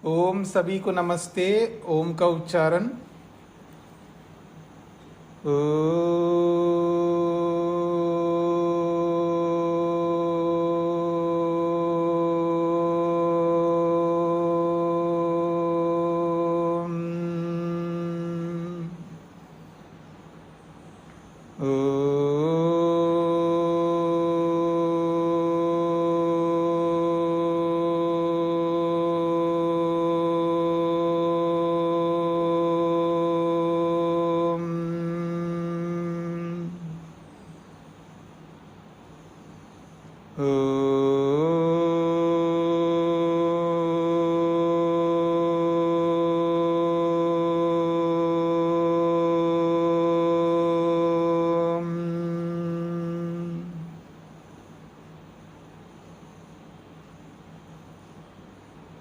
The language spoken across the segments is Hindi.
ओम सभी को नमस्ते। ओम का उच्चारण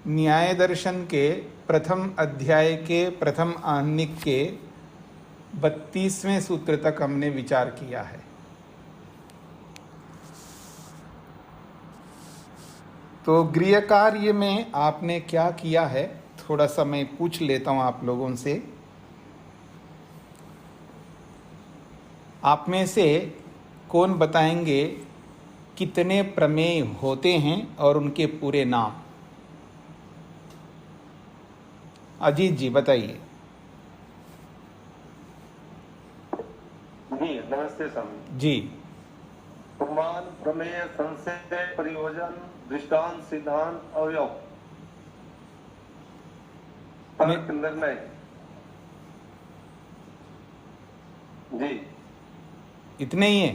न्याय दर्शन के प्रथम अध्याय के प्रथम आहनिक के 32वें सूत्र तक हमने विचार किया है। तो गृह कार्य में आपने क्या किया है, थोड़ा सा मैं पूछ लेता हूं आप लोगों से। आप में से कौन बताएंगे कितने प्रमेय होते हैं और उनके पूरे नाम? अजीत जी बताइए। जी नमस्ते स्वामी जी। प्रमाण, प्रमेय, संशय, प्रयोजन, दृष्टांत, सिद्धांत, अवयव, तर्क, निर्णय। जी इतने ही है?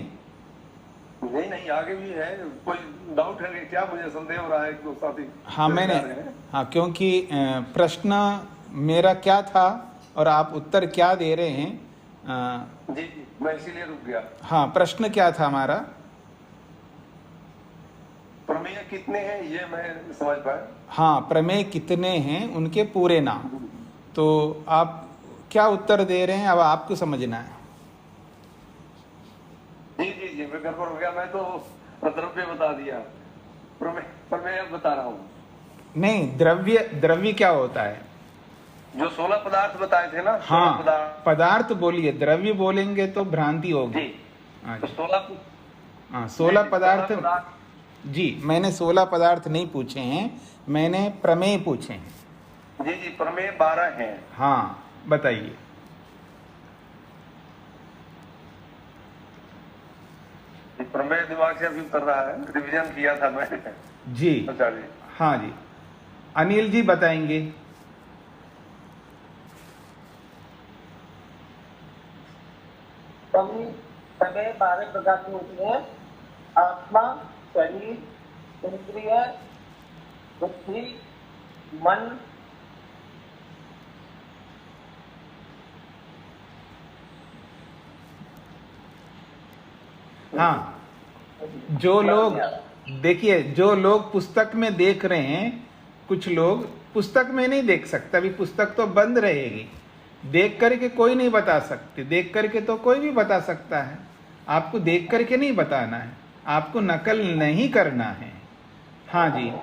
नहीं आगे भी है। कोई डाउट है कि क्या? मुझे संदेह हो रहा है कि साथी। हाँ, क्योंकि प्रश्न मेरा क्या था और आप उत्तर क्या दे रहे हैं। जी मैं इसीलिए रुक गया। हाँ, प्रश्न क्या था हमारा? प्रमेय कितने हैं ये मैं समझ पाया। हाँ, प्रमेय कितने हैं उनके पूरे नाम। तो आप क्या उत्तर दे रहे हैं, अब आपको समझना है। जी मैं गड़बड़ हो गया। मैं तो द्रव्य बता दिया, प्रमेय बता रहा हूँ। नहीं, द्रव्य क्या होता है? जो 16 पदार्थ बताए थे ना। हाँ, पदार्थ बोलिए, द्रव्य बोलेंगे तो भ्रांति होगी। जी तो 16 पदार्थ। जी, मैंने 16 पदार्थ नहीं पूछे हैं, मैंने प्रमेय पूछे हैं। जी प्रमेय 12 हैं। हाँ बताइए। प्रमेय दिमाग से अभी कर रहा है, रिवीजन किया था मैं। जी अच्छा जी। हाँ जी, अनिल जी बताएंगे। प्रमेय 12 प्रकार की होती है। आत्मा, शरीर, इंद्रिय, बुद्धि, मन, हाँ, जो लोग देखिए, जो लोग पुस्तक में देख रहे हैं, कुछ लोग पुस्तक में नहीं देख सकते, अभी पुस्तक तो बंद रहेगी। देख करके कोई नहीं बता सकते, देख करके तो कोई भी बता सकता है। आपको देख करके नहीं बताना है, आपको नकल नहीं करना है। हाँ जी,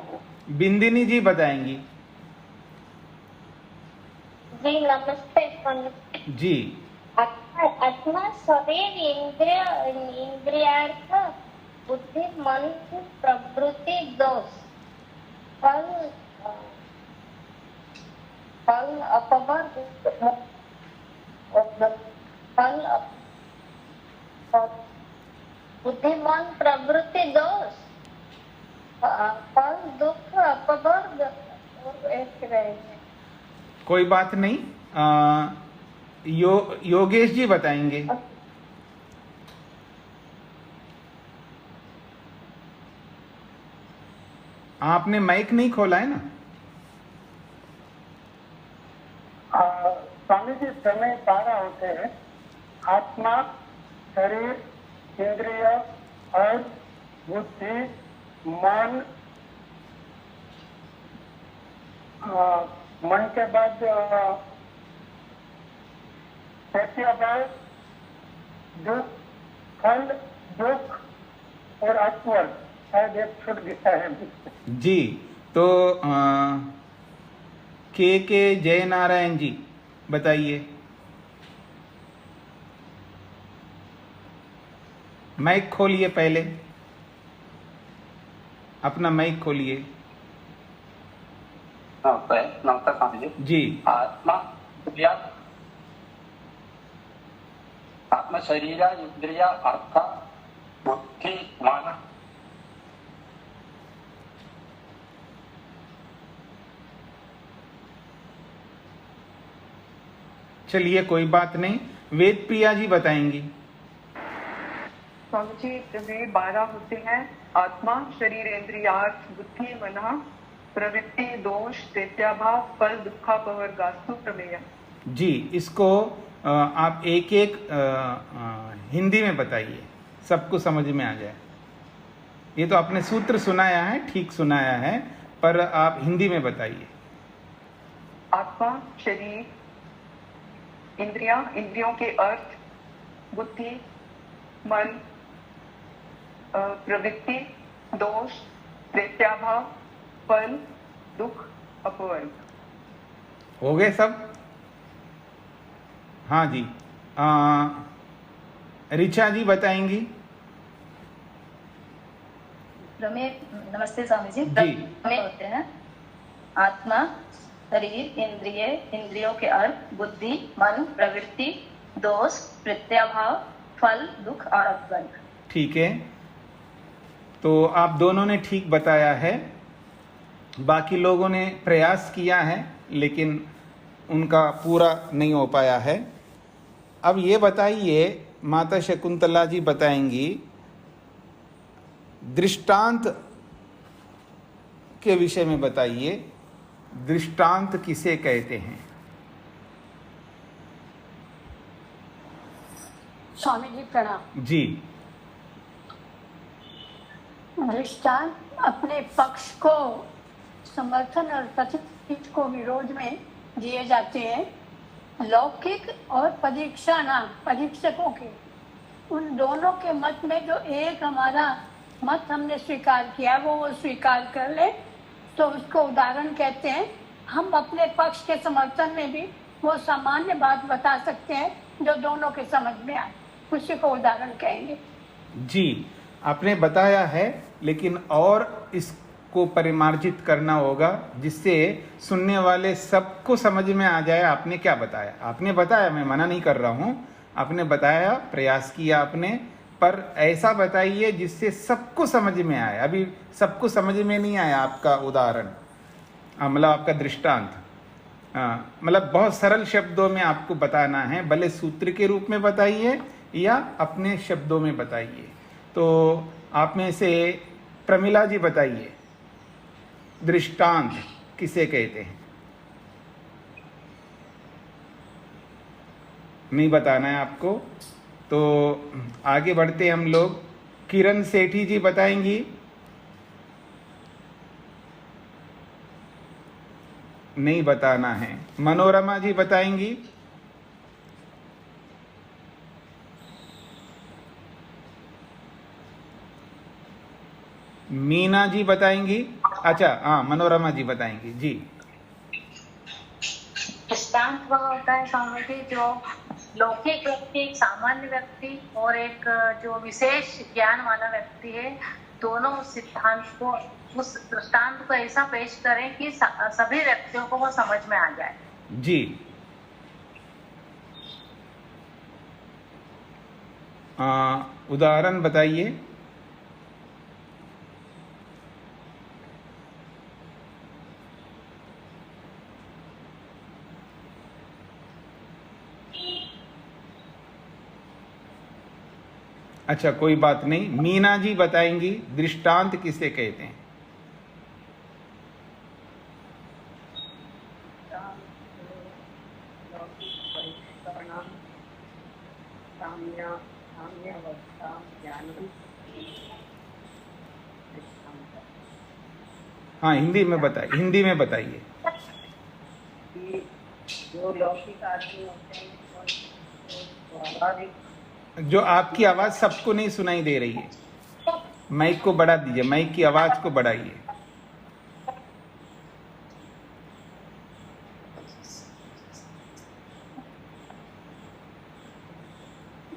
बिंदिनी जी बताएंगी। जी नमस्ते जी। आत्मा, शरीर, इंद्रियार्थ, बुद्धि, मन, प्रवृत्ति, दोष, फल अपवर्ग, बुद्धि, मन, प्रवृत्ति, दोष, फल, दुख, अपवर्ग और एक रहेंगे। कोई बात नहीं। योगेश जी बताएंगे। आपने माइक नहीं खोला है ना? स्वामी जी प्रमेय 12 होते हैं। आत्मा, शरीर, इंद्रिय और बुद्धि, मन, मन के बाद दुख, फल, दुख और अपवर्ग शायद एक छूट गया है। जी, तो के जय नारायण जी बताइए। माइक खोलिए, पहले अपना माइक खोलिए। नमस्कार स्वामी जी। जी। आत्मा शरीर इंद्रिया अर्थ बुद्धि मन। चलिए कोई बात नहीं, वेद प्रिया जी बताएंगी। स्वामी जी, वे 12 होते हैं। आत्मा शरीर इंद्रियार्थ बुद्धि मन प्रवृत्ति दोष दैत्याभाव फल दुखापवर गास्तु प्रमेय। जी, इसको आप एक एक हिंदी में बताइए, सबको समझ में आ जाए। ये तो आपने सूत्र सुनाया है, ठीक सुनाया है, पर आप हिंदी में बताइए। आत्मा शरीर इंद्रिया इंद्रियों के अर्थ बुद्धि मन प्रवृत्ति दोष दैत्याभाव फल दुख अपवर्ग। हो गए सब? हाँ जी। ऋचा जी बताएंगी। प्रमेय। नमस्ते स्वामी जी। जी। प्रमेय होते हैं आत्मा शरीर इंद्रिय इंद्रियों के अर्थ बुद्धि मन प्रवृत्ति दोष प्रत्याभाव फल दुख और अपवर्ग। ठीक है, तो आप दोनों ने ठीक बताया है। बाकी लोगों ने प्रयास किया है लेकिन उनका पूरा नहीं हो पाया है। अब ये बताइए, माता शकुंतला जी बताएंगी, दृष्टांत के विषय में बताइए। दृष्टांत किसे कहते हैं? स्वामी जी प्रणाम। जी। दृष्टांत अपने पक्ष को समर्थन और प्रतिपक्ष को विरोध में दिए जाते हैं। लौकिक और परीक्षकों के उन दोनों के मत में जो एक हमारा मत हमने स्वीकार किया वो स्वीकार कर ले तो उसको उदाहरण कहते हैं। हम अपने पक्ष के समर्थन में भी वो सामान्य बात बता सकते हैं जो दोनों के समझ में आए, उसी को उदाहरण कहेंगे। जी, आपने बताया है, लेकिन और इसको परिमार्जित करना होगा जिससे सुनने वाले सबको समझ में आ जाए। आपने क्या बताया? आपने बताया, मैं मना नहीं कर रहा हूँ, आपने बताया, प्रयास किया आपने, पर ऐसा बताइए जिससे सबको समझ में आए। अभी सबको समझ में नहीं आया आपका उदाहरण, मतलब आपका दृष्टांत। मतलब बहुत सरल शब्दों में आपको बताना है, भले सूत्र के रूप में बताइए या अपने शब्दों में बताइए। तो आप में से प्रमिला जी बताइए, दृष्टांत किसे कहते हैं? नहीं बताना है आपको, तो आगे बढ़ते हम लोग। किरण सेठी जी बताएंगी। नहीं बताना है। मनोरमा जी बताएंगी। मीना जी बताएंगी। अच्छा, हाँ, मनोरमा जी बताएंगी। जी। दृष्टांत वह होता है स्वामी जी जो लौकिक व्यक्ति, एक सामान्य व्यक्ति और एक जो विशेष ज्ञान वाला व्यक्ति है, दोनों उस सिद्धांत को, उस दृष्टांत को ऐसा पेश करें कि सभी व्यक्तियों को वो समझ में आ जाए। जी। उदाहरण बताइए। अच्छा, कोई बात नहीं, मीना जी बताएंगी, दृष्टांत किसे कहते हैं? हाँ, हिंदी में बताइए, हिंदी में बताइए। जो लौकिक आदमी होते हैं जो आपकी आवाज सबको नहीं सुनाई दे रही है, माइक को बढ़ा दीजिए, माइक की आवाज को बढ़ाइए।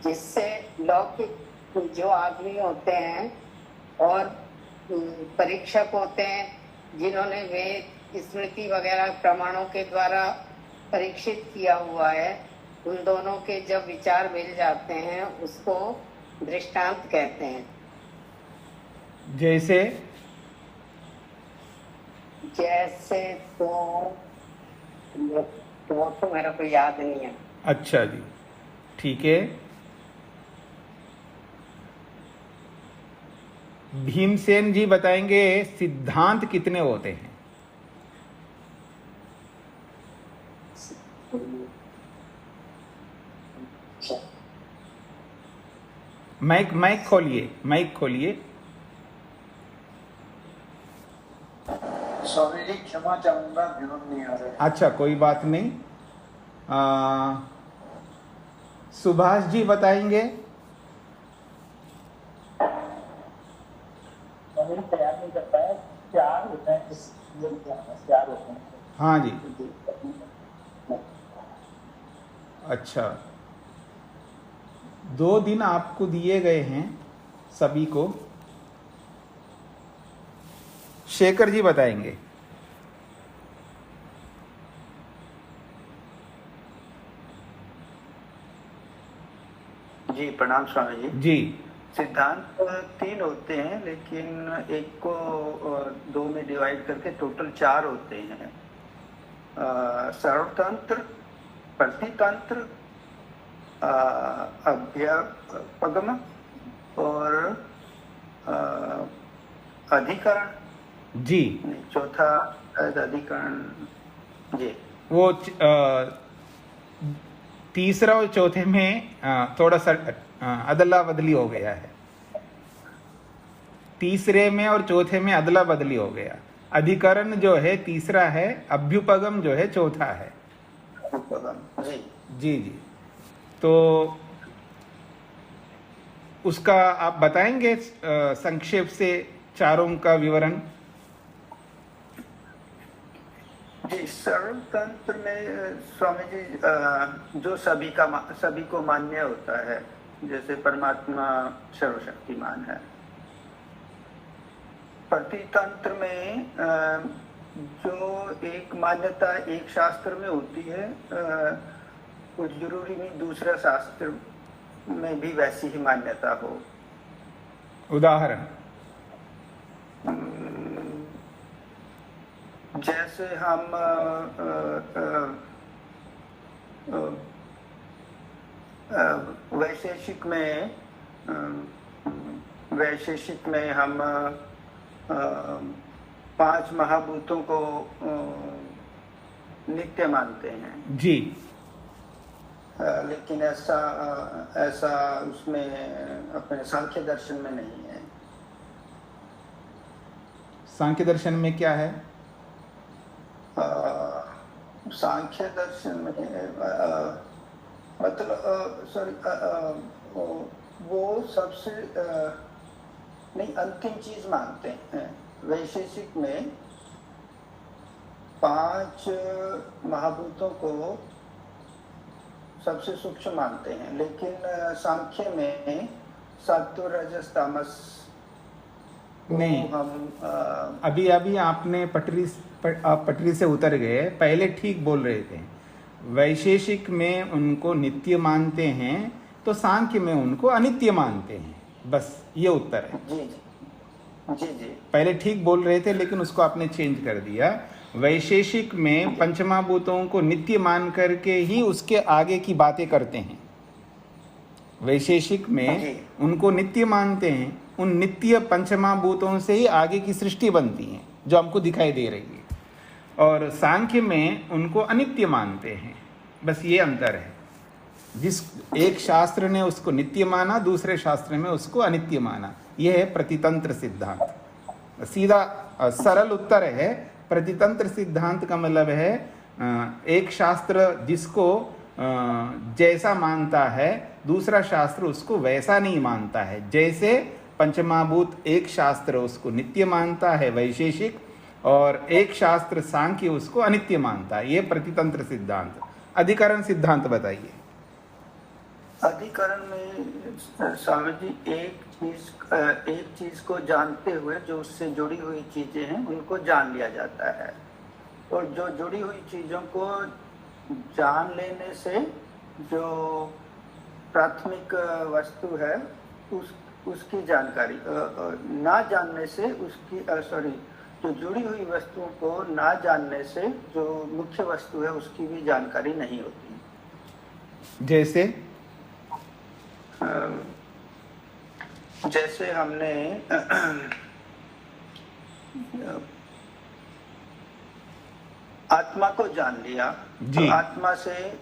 जिससे लौकिक जो आदमी होते हैं और परीक्षक होते हैं जिन्होंने वेद स्मृति वगैरह प्रमाणों के द्वारा परीक्षित किया हुआ है, उन दोनों के जब विचार मिल जाते हैं उसको दृष्टांत कहते हैं। जैसे जैसे तो वो तो मेरा को याद नहीं है। अच्छा जी, ठीक है। भीमसेन जी बताएंगे सिद्धांत कितने होते हैं? माइक खोलिए, माइक खोलिए। स्वामी जी क्षमा चाहूंगा, ध्यान नहीं आ रहा। अच्छा, कोई बात नहीं। सुभाष जी बताएंगे। तैयार नहीं करता है, 4 होते हैं, 4 होते हैं। हाँ जी, अच्छा। 2 दिन आपको दिए गए हैं सभी को। शेखर जी बताएंगे। जी प्रणाम स्वामी जी। जी, सिद्धांत 3 होते हैं, लेकिन एक को 2 में डिवाइड करके टोटल 4 होते हैं। सर्वतंत्र, प्रतितंत्र, अभ्यापगम और अधिकरण। जी, चौथा अधिकरण। जी, वो तीसरा और चौथे में थोड़ा सा अदला बदली हो गया है। तीसरे में और चौथे में अदला बदली हो गया। अधिकरण जो है तीसरा है, अभ्युपगम जो है चौथा है। जी जी जी, तो उसका आप बताएंगे संक्षेप से चारों का विवरण। जी, सर्वतंत्र में स्वामी जी जो सभी को मान्य होता है, जैसे परमात्मा सर्वशक्तिमान है। प्रतितंत्र में जो एक मान्यता एक शास्त्र में होती है, कुछ जरूरी नहीं दूसरा शास्त्र में भी वैसी ही मान्यता हो। उदाहरण जैसे हम वैशेषिक में हम 5 महाभूतों को नित्य मानते हैं। जी, लेकिन ऐसा उसमें अपने सांख्य दर्शन में नहीं है। सांख्य दर्शन में क्या है? सांख्य दर्शन में मतलब वो सबसे नहीं अंतिम चीज मानते हैं। वैशेषिक में 5 महाभूतों को सबसे सूक्ष्म मानते हैं, लेकिन सांख्य में सत्व रजस तामस नहीं। हम अभी आपने आप पटरी से उतर गए। पहले ठीक बोल रहे थे। वैशेषिक में उनको नित्य मानते हैं तो सांख्य में उनको अनित्य मानते हैं। बस ये उत्तर है। जी जी जी, पहले ठीक बोल रहे थे, लेकिन उसको आपने चेंज कर दिया। वैशेषिक में पंचमहाभूतों को नित्य मान करके ही उसके आगे की बातें करते हैं। वैशेषिक में उनको नित्य मानते हैं। उन नित्य पंचमहाभूतों से ही आगे की सृष्टि बनती है जो हमको दिखाई दे रही है। और सांख्य में उनको अनित्य मानते हैं। बस ये अंतर है। जिस एक शास्त्र ने उसको नित्य माना, दूसरे शास्त्र में उसको अनित्य माना। यह है प्रतितंत्र सिद्धांत। सीधा सरल उत्तर है। प्रतितंत्र सिद्धांत का मतलब है एक शास्त्र जिसको जैसा मानता है, दूसरा शास्त्र उसको वैसा नहीं मानता है। जैसे पंचमहाभूत एक शास्त्र उसको नित्य मानता है वैशेषिक, और एक शास्त्र सांख्य उसको अनित्य मानता है। ये प्रतितंत्र सिद्धांत। अधिकरण सिद्धांत बताइए। अधिकरण में स्वामी जी एक चीज को जानते हुए जो उससे जुड़ी हुई चीजें हैं उनको जान लिया जाता है, और जो जुड़ी हुई चीजों को जान लेने से जो प्राथमिक वस्तु है उसकी जानकारी, ना जानने से उसकी जो जुड़ी हुई वस्तुओं को ना जानने से जो मुख्य वस्तु है उसकी भी जानकारी नहीं होती। जैसे हमने आत्मा को जान लिया, तो आत्मा से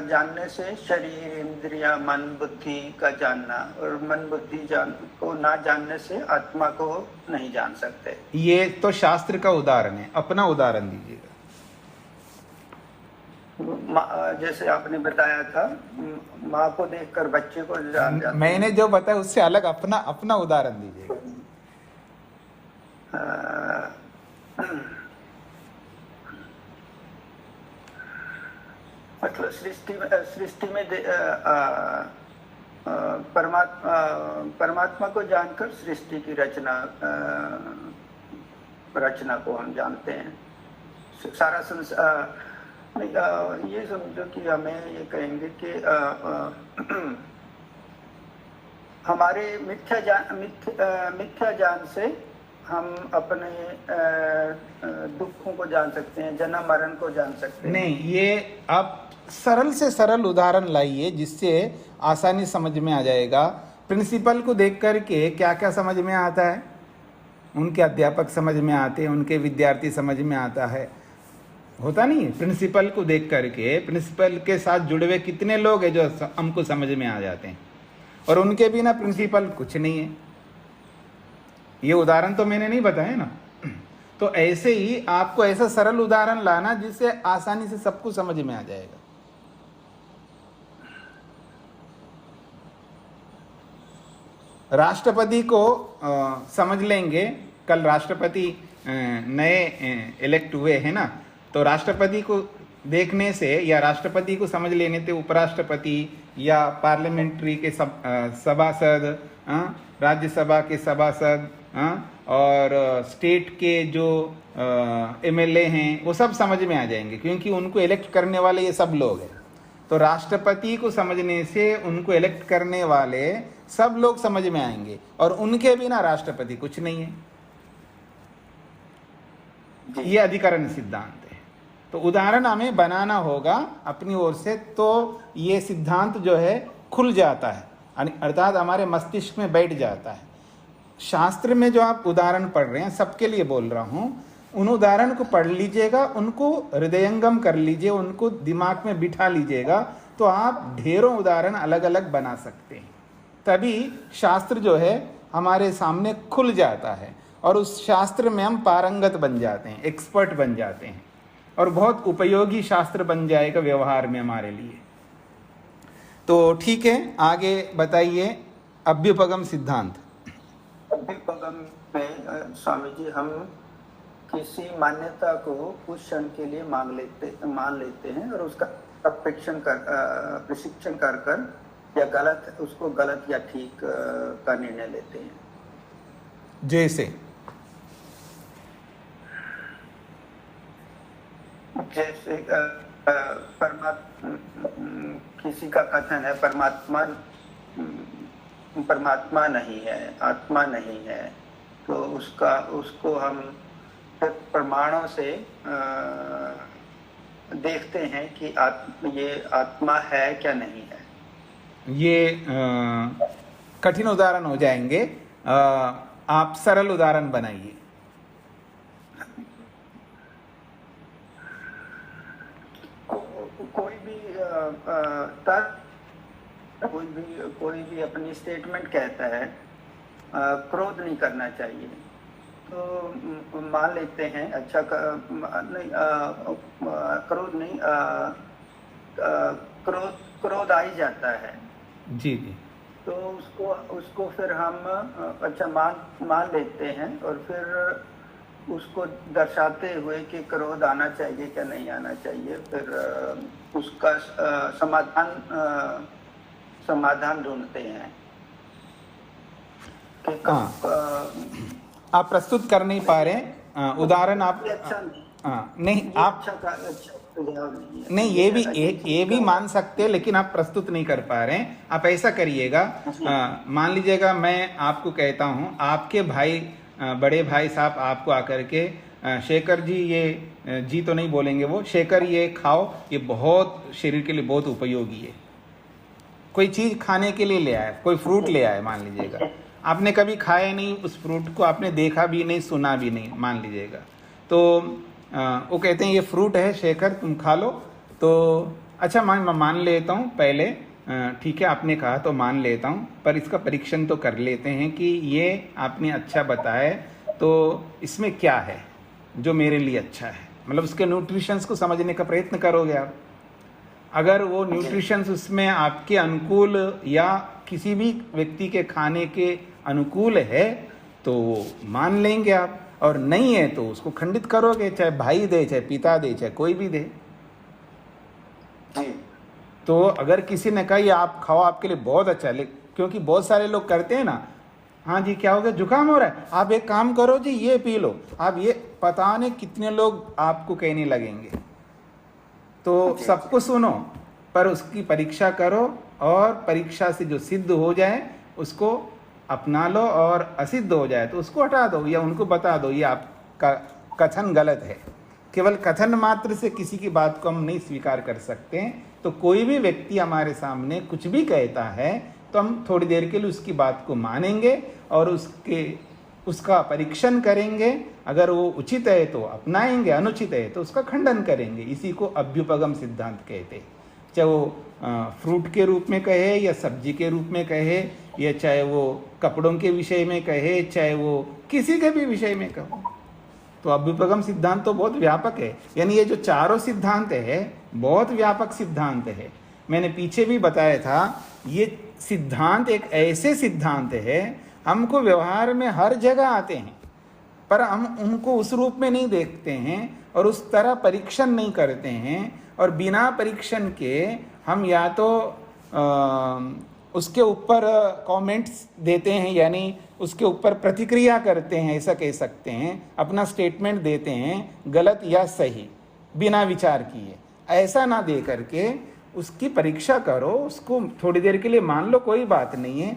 जानने से शरीर, इंद्रिया, मन, बुद्धि का जानना, और मन बुद्धि को ना जानने से आत्मा को नहीं जान सकते। ये तो शास्त्र का उदाहरण है, अपना उदाहरण दीजिएगा। जैसे आपने बताया था माँ को देखकर बच्चे को जान जाते। मैंने जो बताया उससे अलग अपना उदाहरण दीजिएगा। मतलब सृष्टि में परमात्मा को जानकर सृष्टि की रचना को हम जानते हैं। सारा ये समझो कि हमें ये कहेंगे कि हमारे मिथ्या ज्ञान से हम अपने दुखों को जान सकते हैं, जन्म मरण को जान सकते हैं। नहीं, ये आप सरल से सरल उदाहरण लाइए जिससे आसानी समझ में आ जाएगा। प्रिंसिपल को देख करके क्या क्या समझ में आता है? उनके अध्यापक समझ में आते हैं, उनके विद्यार्थी समझ में आता है, होता नहीं है? प्रिंसिपल को देख करके प्रिंसिपल के साथ जुड़े हुए कितने लोग हैं जो हमको समझ में आ जाते हैं, और उनके बिना प्रिंसिपल कुछ नहीं है। ये उदाहरण तो मैंने नहीं बताया ना। तो ऐसे ही आपको ऐसा सरल उदाहरण लाना जिससे आसानी से सबको समझ में आ जाएगा। राष्ट्रपति को समझ लेंगे। कल राष्ट्रपति नए इलेक्ट हुए हैं ना, तो राष्ट्रपति को देखने से या राष्ट्रपति को समझ लेने से उपराष्ट्रपति या पार्लियामेंट्री के सभासद, राज्यसभा के सभासद और स्टेट के जो एमएलए हैं वो सब समझ में आ जाएंगे, क्योंकि उनको इलेक्ट करने वाले ये सब लोग हैं। तो राष्ट्रपति को समझने से उनको इलेक्ट करने वाले सब लोग समझ में आएंगे, और उनके बिना राष्ट्रपति कुछ नहीं है। ये अधिकरण सिद्धांत है। तो उदाहरण हमें बनाना होगा अपनी ओर से, तो ये सिद्धांत जो है खुल जाता है, अर्थात हमारे मस्तिष्क में बैठ जाता है। शास्त्र में जो आप उदाहरण पढ़ रहे हैं, सबके लिए बोल रहा हूँ, उन उदाहरण को पढ़ लीजिएगा, उनको हृदयंगम कर लीजिए, उनको दिमाग में बिठा लीजिएगा, तो आप ढेरों उदाहरण अलग अलग बना सकते हैं। तभी शास्त्र जो है हमारे सामने खुल जाता है, और उस शास्त्र में हम पारंगत बन जाते हैं, एक्सपर्ट बन जाते हैं, और बहुत उपयोगी शास्त्र बन जाएगा व्यवहार में हमारे लिए। तो ठीक है, आगे बताइए अभ्युपगम सिद्धांत। अभ्युपगम में स्वामी जी हम किसी मान्यता को कुछ क्षण के लिए मान लेते हैं, और उसका प्रशिक्षण कर या उसको गलत या ठीक का निर्णय लेते हैं। जैसे किसी का कथन है परमात्मा नहीं है, आत्मा नहीं है, तो उसको हम प्रमाणों से देखते हैं कि ये आत्मा है क्या नहीं है। ये कठिन उदाहरण हो जाएंगे, आप सरल उदाहरण बनाइए। कोई भी अपनी स्टेटमेंट कहता है क्रोध नहीं करना चाहिए, तो मान लेते हैं अच्छा क्रोध नहीं, क्रोध आ ही जाता है। जी जी। तो उसको फिर हम अच्छा मान लेते हैं, और फिर उसको दर्शाते हुए कि क्रोध आना चाहिए क्या नहीं आना चाहिए, फिर उसका समाधान ढूंढते हैं कि आप प्रस्तुत कर नहीं पा रहे। उदाहरण आप अच्छा नहीं आप नहीं, ये भी मान सकते हैं, लेकिन आप प्रस्तुत नहीं कर पा रहे हैं। आप ऐसा करिएगा, मान लीजिएगा मैं आपको कहता हूँ, आपके भाई बड़े भाई साहब आपको आकर के शेखर जी, ये जी तो नहीं बोलेंगे वो, शेखर ये खाओ, ये बहुत शरीर के लिए बहुत उपयोगी है। कोई चीज़ खाने के लिए ले आए, कोई फ्रूट ले आए मान लीजिएगा, आपने कभी खाया नहीं उस फ्रूट को, आपने देखा भी नहीं सुना भी नहीं मान लीजिएगा, तो वो कहते हैं ये फ्रूट है शेखर तुम खा लो। तो अच्छा मैं मान लेता हूँ पहले, ठीक है आपने कहा तो मान लेता हूँ, पर इसका परीक्षण तो कर लेते हैं कि ये आपने अच्छा बताया तो इसमें क्या है जो मेरे लिए अच्छा है, मतलब उसके न्यूट्रिशंस को समझने का प्रयत्न करोगे आप। अगर वो न्यूट्रिशंस उसमें आपके अनुकूल या किसी भी व्यक्ति के खाने के अनुकूल है तो मान लेंगे आप, और नहीं है तो उसको खंडित करोगे, चाहे भाई दे, चाहे पिता दे, चाहे कोई भी दे। तो अगर किसी ने कहा ये आप खाओ आपके लिए बहुत अच्छा है, क्योंकि बहुत सारे लोग करते हैं ना, हाँ जी क्या हो गया, जुकाम हो रहा है, आप एक काम करो जी ये पी लो, आप ये पता नहीं कितने लोग आपको कहने लगेंगे। तो सबको सुनो, पर उसकी परीक्षा करो, और परीक्षा से जो सिद्ध हो जाए उसको अपना लो, और असिद्ध हो जाए तो उसको हटा दो या उनको बता दो ये आपका कथन गलत है। केवल कथन मात्र से किसी की बात को हम नहीं स्वीकार कर सकते। तो कोई भी व्यक्ति हमारे सामने कुछ भी कहता है तो हम थोड़ी देर के लिए उसकी बात को मानेंगे और उसका परीक्षण करेंगे। अगर वो उचित है तो अपनाएंगे, अनुचित है तो उसका खंडन करेंगे। इसी को अभ्युपगम सिद्धांत कहते हैं। चाहे वो फ्रूट के रूप में कहे या सब्जी के रूप में कहे, या चाहे वो कपड़ों के विषय में कहे, चाहे वो किसी के भी विषय में कहो, तो अभ्युपगम सिद्धांत तो बहुत व्यापक है। यानी ये जो चारों सिद्धांत है बहुत व्यापक सिद्धांत है। मैंने पीछे भी बताया था, ये सिद्धांत एक ऐसे सिद्धांत है हमको व्यवहार में हर जगह आते हैं, पर हम उनको उस रूप में नहीं देखते हैं और उस तरह परीक्षण नहीं करते हैं, और बिना परीक्षण के हम या तो उसके ऊपर कमेंट्स देते हैं, यानी उसके ऊपर प्रतिक्रिया करते हैं, ऐसा कह सकते हैं, अपना स्टेटमेंट देते हैं गलत या सही बिना विचार किए। ऐसा ना दे करके उसकी परीक्षा करो, उसको थोड़ी देर के लिए मान लो, कोई बात नहीं है।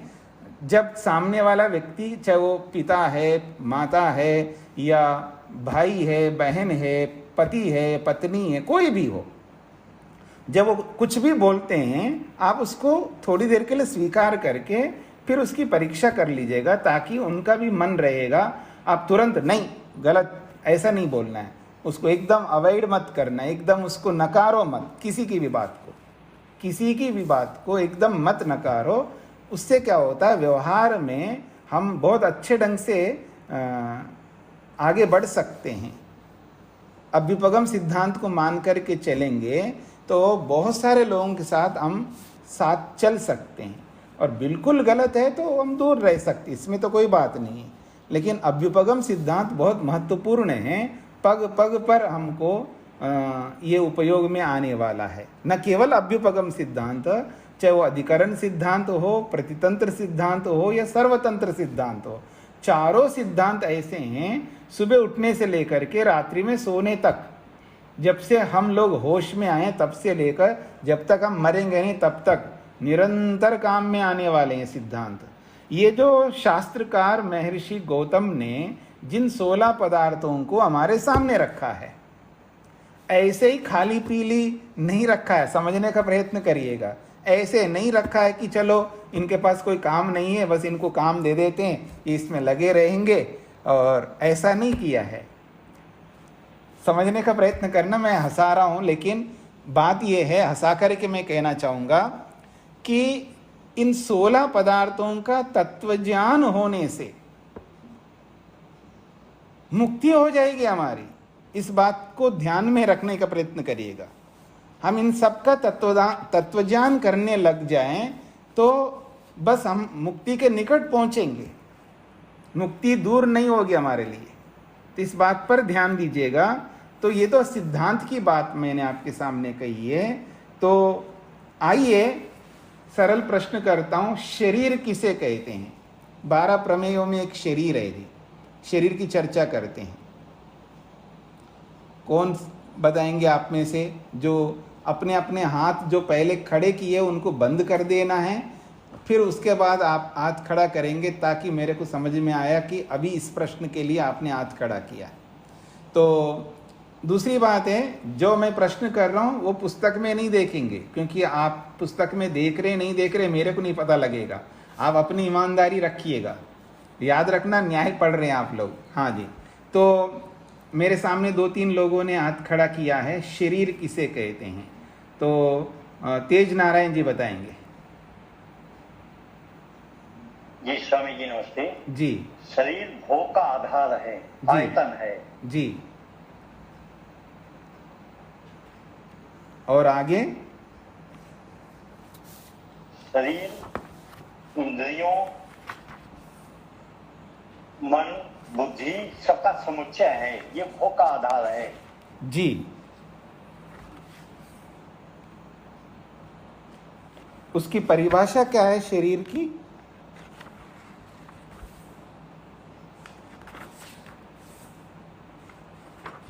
जब सामने वाला व्यक्ति, चाहे वो पिता है, माता है, या भाई है, बहन है, पति है, पत्नी है, कोई भी हो, जब वो कुछ भी बोलते हैं आप उसको थोड़ी देर के लिए स्वीकार करके फिर उसकी परीक्षा कर लीजिएगा, ताकि उनका भी मन रहेगा। आप तुरंत नहीं, गलत, ऐसा नहीं बोलना है, उसको एकदम अवॉइड मत करना है, एकदम उसको नकारो मत, किसी की भी बात को एकदम मत नकारो। उससे क्या होता है, व्यवहार में हम बहुत अच्छे ढंग से आगे बढ़ सकते हैं। अभ्युपगम सिद्धांत को मान करके चलेंगे तो बहुत सारे लोगों के साथ हम साथ चल सकते हैं, और बिल्कुल गलत है तो हम दूर रह सकते, इसमें तो कोई बात नहीं है। लेकिन अभ्युपगम सिद्धांत बहुत महत्वपूर्ण है, पग पग पर हमको ये उपयोग में आने वाला है। न केवल अभ्युपगम सिद्धांत, चाहे वो अधिकरण सिद्धांत हो, प्रतितंत्र सिद्धांत हो या सर्वतंत्र सिद्धांत हो, चारों सिद्धांत ऐसे हैं सुबह उठने से लेकर के रात्रि में सोने तक, जब से हम लोग होश में आए तब से लेकर जब तक हम मरेंगे नहीं तब तक निरंतर काम में आने वाले हैं सिद्धांत। ये जो शास्त्रकार महर्षि गौतम ने जिन 16 पदार्थों को हमारे सामने रखा है, ऐसे ही खाली पीली नहीं रखा है, समझने का प्रयत्न करिएगा। ऐसे नहीं रखा है कि चलो इनके पास कोई काम नहीं है, बस इनको काम दे देते हैं, ये इसमें लगे रहेंगे, और ऐसा नहीं किया है। समझने का प्रयत्न करना, मैं हंसा रहा हूँ, लेकिन बात यह है, हंसा करके मैं कहना चाहूँगा कि इन 16 पदार्थों का तत्वज्ञान होने से मुक्ति हो जाएगी हमारी। इस बात को ध्यान में रखने का प्रयत्न करिएगा। हम इन सब का तत्वज्ञान करने लग जाएं तो बस हम मुक्ति के निकट पहुंचेंगे। मुक्ति दूर नहीं होगी हमारे लिए, तो इस बात पर ध्यान दीजिएगा। तो ये तो सिद्धांत की बात मैंने आपके सामने कही है। तो आइए सरल प्रश्न करता हूं, शरीर किसे कहते हैं? 12 प्रमेयों में एक शरीर है जी, शरीर की चर्चा करते हैं। कौन बताएंगे आप में से? जो अपने अपने हाथ जो पहले खड़े किए उनको बंद कर देना है, फिर उसके बाद आप हाथ खड़ा करेंगे, ताकि मेरे को समझ में आया कि अभी इस प्रश्न के लिए आपने हाथ खड़ा किया। तो दूसरी बात है, जो मैं प्रश्न कर रहा हूँ वो पुस्तक में नहीं देखेंगे, क्योंकि आप पुस्तक में देख रहे नहीं देख रहे मेरे को नहीं पता लगेगा। आप अपनी ईमानदारी रखिएगा, याद रखना न्याय पढ़ रहे हैं आप लोग। हाँ जी, तो मेरे सामने 2-3 लोगों ने हाथ खड़ा किया है, शरीर किसे कहते हैं? तो तेज नारायण जी बताएंगे। जी स्वामी जी नमस्ते जी। शरीर भोग का आधार है, आयतन है जी। और आगे? शरीर इंद्रियों, मन, बुद्धि सबका समुच्चय है, ये भोग का आधार है जी। उसकी परिभाषा क्या है शरीर की?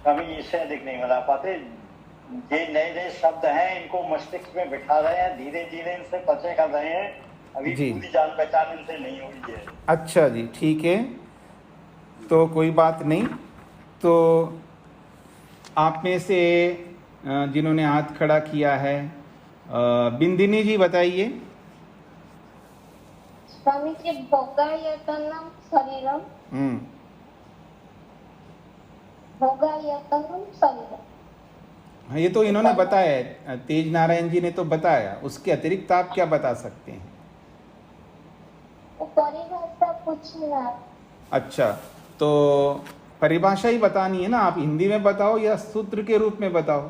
अभी इससे अधिक नहीं बता पाते। ये नए नए शब्द हैं, इनको मस्तिष्क में बिठा रहे हैं, धीरे धीरे इनसे परिचय कर रहे हैं। अभी पूरी जान पहचान इनसे नहीं हुई है। अच्छा जी, ठीक है, तो कोई बात नहीं। तो आप में से जिन्होंने हाथ खड़ा किया है, बिंदिनी जी बताइए। स्वामी जी, भोगायतनम शरीरम, भोगायतनम शरीरम। हाँ, ये तो इन्होंने बताया है, तेज नारायण जी ने तो बताया। उसके अतिरिक्त आप क्या बता सकते हैं? परिभाषा पूछना। अच्छा, तो परिभाषा ही बतानी है ना, आप हिंदी में बताओ या सूत्र के रूप में बताओ।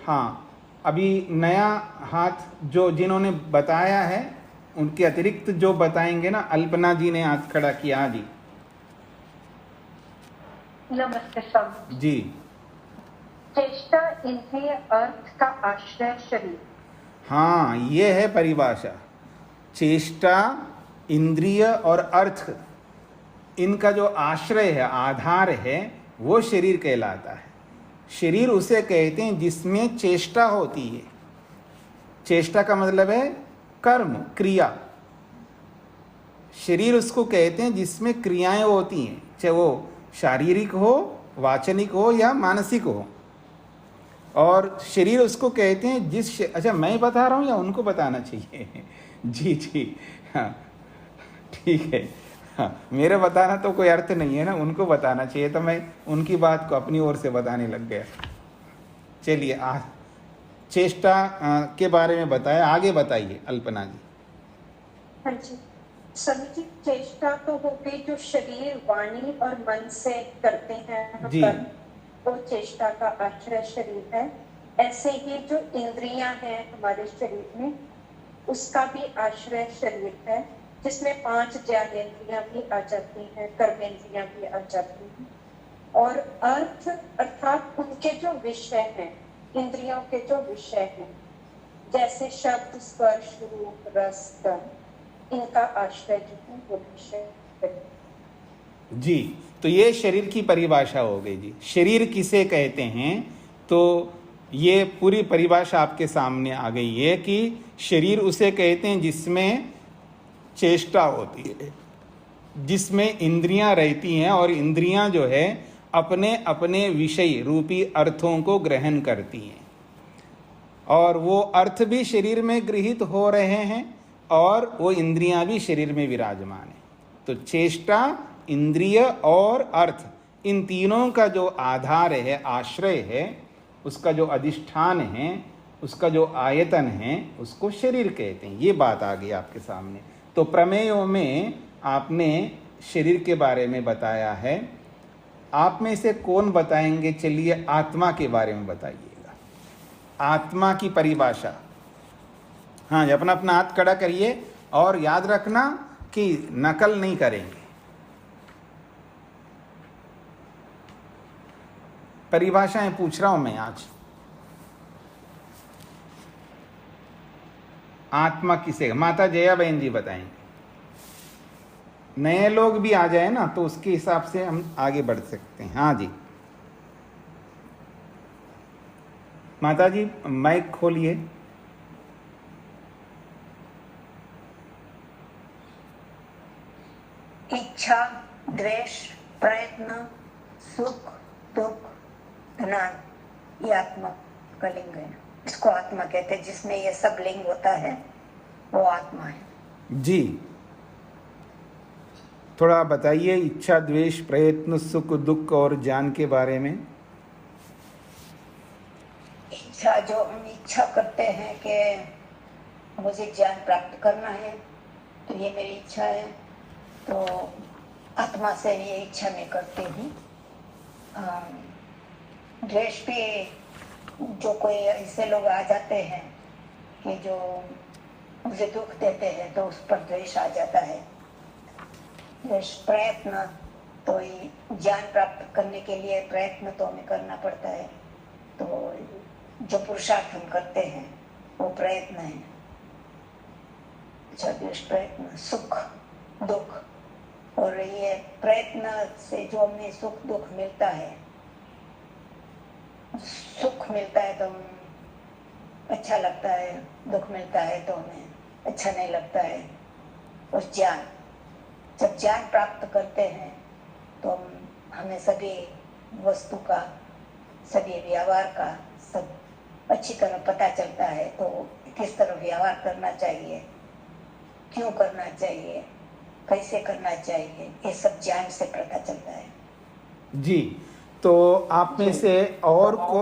हाँ, अभी नया हाथ जो जिन्होंने बताया है उनके अतिरिक्त जो बताएंगे ना, अल्पना जी ने हाथ खड़ा किया। हाँ जी। नमस्ते स्वामी जी। चेष्टा इंद्रिय अर्थ का आश्रय शरीर। हाँ, ये है परिभाषा। चेष्टा, इंद्रिय और अर्थ, इनका जो आश्रय है, आधार है, वो शरीर कहलाता है। शरीर उसे कहते हैं जिसमें चेष्टा होती है। चेष्टा का मतलब है कर्म, क्रिया। शरीर उसको कहते हैं जिसमें क्रियाएं होती हैं, चाहे वो शारीरिक हो, वाचनिक हो या मानसिक हो। और शरीर उसको कहते हैं अच्छा, मैं बता रहा हूँ या उनको बताना चाहिए? जी जी, हाँ ठीक है। हाँ, मेरे बताना तो कोई अर्थ नहीं है ना, उनको बताना चाहिए, तो मैं उनकी बात को अपनी ओर से बताने लग गया। चलिए, चेष्टा के बारे में बताया, आगे बताइए अल्पना जी। हाँ जी, सभी की चेष्टा तो हो गई जो शरीर, वाणी और मन से करते हैं जी। वो चेष्टा का आश्रय शरीर है। ऐसे ही जो इंद्रियां हैं हमारे शरीर में, उसका भी आश्रय शरीर है, जिसमें 5 ज्ञानेंद्रियां भी आ जाती हैं, कर्मेंद्रियां भी आ जाती हैं। और अर्थ अर्थात उनके जो विषय हैं, इंद्रियों के जो विषय हैं, जैसे शब्द, स्पर्श, रूप, रस, गंध, इनका आश्रय जो है वो विषय जी। तो ये शरीर की परिभाषा हो गई जी। शरीर किसे कहते हैं? तो ये पूरी परिभाषा आपके सामने आ गई है कि शरीर उसे कहते हैं जिसमें चेष्टा होती है, जिसमें इंद्रियां रहती हैं, और इंद्रियां जो है अपने अपने विषय रूपी अर्थों को ग्रहण करती हैं, और वो अर्थ भी शरीर में गृहीत हो रहे हैं, और वो इंद्रियां भी शरीर में विराजमान है। तो चेष्टा, इंद्रिय और अर्थ, इन तीनों का जो आधार है, आश्रय है, उसका जो अधिष्ठान है, उसका जो आयतन है, उसको शरीर कहते हैं। ये बात आ गई आपके सामने। तो प्रमेयों में आपने शरीर के बारे में बताया है। आप में से कौन बताएंगे? चलिए, आत्मा के बारे में बताइएगा। आत्मा की परिभाषा। हाँ, अपना अपना हाथ खड़ा करिए, और याद रखना कि नकल नहीं करेंगे। परिभाषाएं पूछ रहा हूं मैं आज। आत्मा किसे, माता जया बहन जी बताएंगे। नए लोग भी आ जाए ना तो उसके हिसाब से हम आगे बढ़ सकते हैं। हाँ जी माता जी माइक खोलिए। इच्छा, द्वेष, प्रयत्न, सुख, दुख, ज्ञान, ये आत्मा का लिंग है। इसको आत्मा कहते हैं। जिसमें ये सब लिंग होता है वो आत्मा है। जी थोड़ा बताइए इच्छा, द्वेष, प्रयत्न, सुख, दुख और ज्ञान के बारे में। इच्छा, जो हम इच्छा करते हैं कि मुझे ज्ञान प्राप्त करना है तो ये मेरी इच्छा है, तो आत्मा से ये इच्छा मैं करती हूँ। द्वेष भी, जो कोई ऐसे लोग आ जाते हैं कि जो मुझे दुख देते हैं तो उस पर द्वेष आ जाता है। द्वेष, प्रयत्न, तो ज्ञान प्राप्त करने के लिए प्रयत्न तो हमें करना पड़ता है, तो जो पुरुषार्थ हम करते हैं वो प्रयत्न है। अच्छा, द्वेष, प्रयत्न, सुख, दुख, और ये प्रयत्न से जो हमें सुख दुख मिलता है, सुख मिलता है तो अच्छा लगता है, दुख मिलता है तो हमें अच्छा नहीं लगता है। और ज्ञान, जब ज्ञान प्राप्त करते हैं तो हमें सभी वस्तु का, सभी व्यवहार का सब अच्छी तरह पता चलता है। तो किस तरह व्यवहार करना चाहिए, क्यों करना चाहिए, कैसे करना चाहिए, ये सब ज्ञान से पता चलता है। जी तो आप में से और को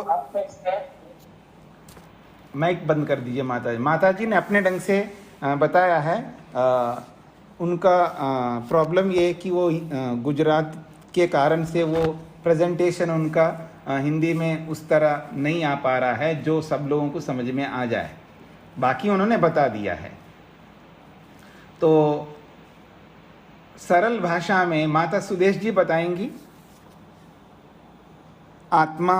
माइक बंद कर दीजिए। माता जी ने अपने ढंग से बताया है। उनका प्रॉब्लम ये है कि वो गुजरात के कारण से वो प्रेजेंटेशन उनका हिंदी में उस तरह नहीं आ पा रहा है जो सब लोगों को समझ में आ जाए। बाकी उन्होंने बता दिया है। तो सरल भाषा में माता सुदेश जी बताएंगी आत्मा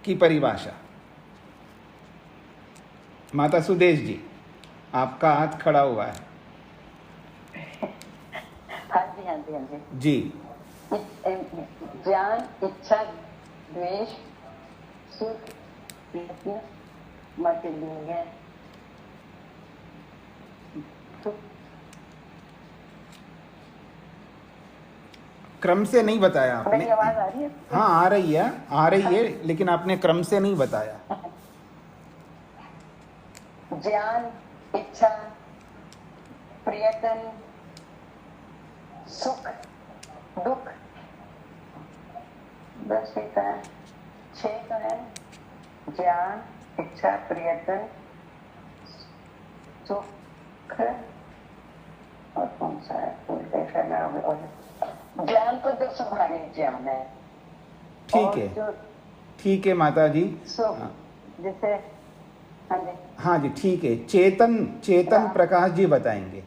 की परिभाषा। माता सुदेश जी, आपका हाथ खड़ा हुआ है। हाँ जी हाँ जी हाँ जी जी। ज्ञान, इच्छा, द्वेष, सुख, प्रयत्न, मत लिंग है। क्रम से नहीं बताया आपने। मेरी आवाज आ रही है? हाँ आ रही है, लेकिन आपने क्रम से नहीं बताया। ज्ञान, इच्छा, प्रयत्न, सुख, दुख, बस ये है। 6 का है। ज्ञान, इच्छा, प्रयत्न, सुख, और कौन सा है? ज्ञान को जो सुखाने ज्ञान है। ठीक है माता जी। जैसे हाँ जी ठीक है। चेतन प्रकाश जी बताएंगे।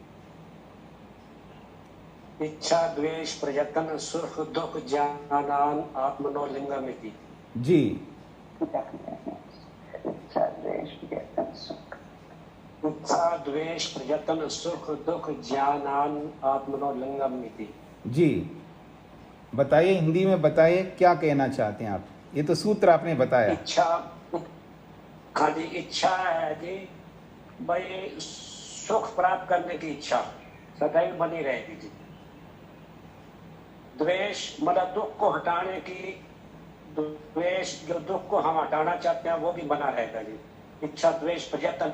इच्छा, द्वेष, प्रयत्न, सुख, दुख, ज्ञानान आत्मनो लिंगमिति। जी। इच्छा, द्वेष, प्रयत्न, सुख। इच्छा, द्वेष, प्रयत्न, सुख, दुख, ज्ञानान आत्मनो लिंगमिति। जी बताइए, हिंदी में बताइए क्या कहना चाहते हैं आप। ये तो सूत्र आपने बताया। इच्छा, खाली इच्छा है कि भाई सुख प्राप्त करने की इच्छा सदैव बनी रहेगी जी। द्वेष मतलब दुख को हटाने की, द्वेष जो दुख को हम हटाना चाहते हैं वो भी बना रहेगा जी। इच्छा, द्वेष, प्रयत्न,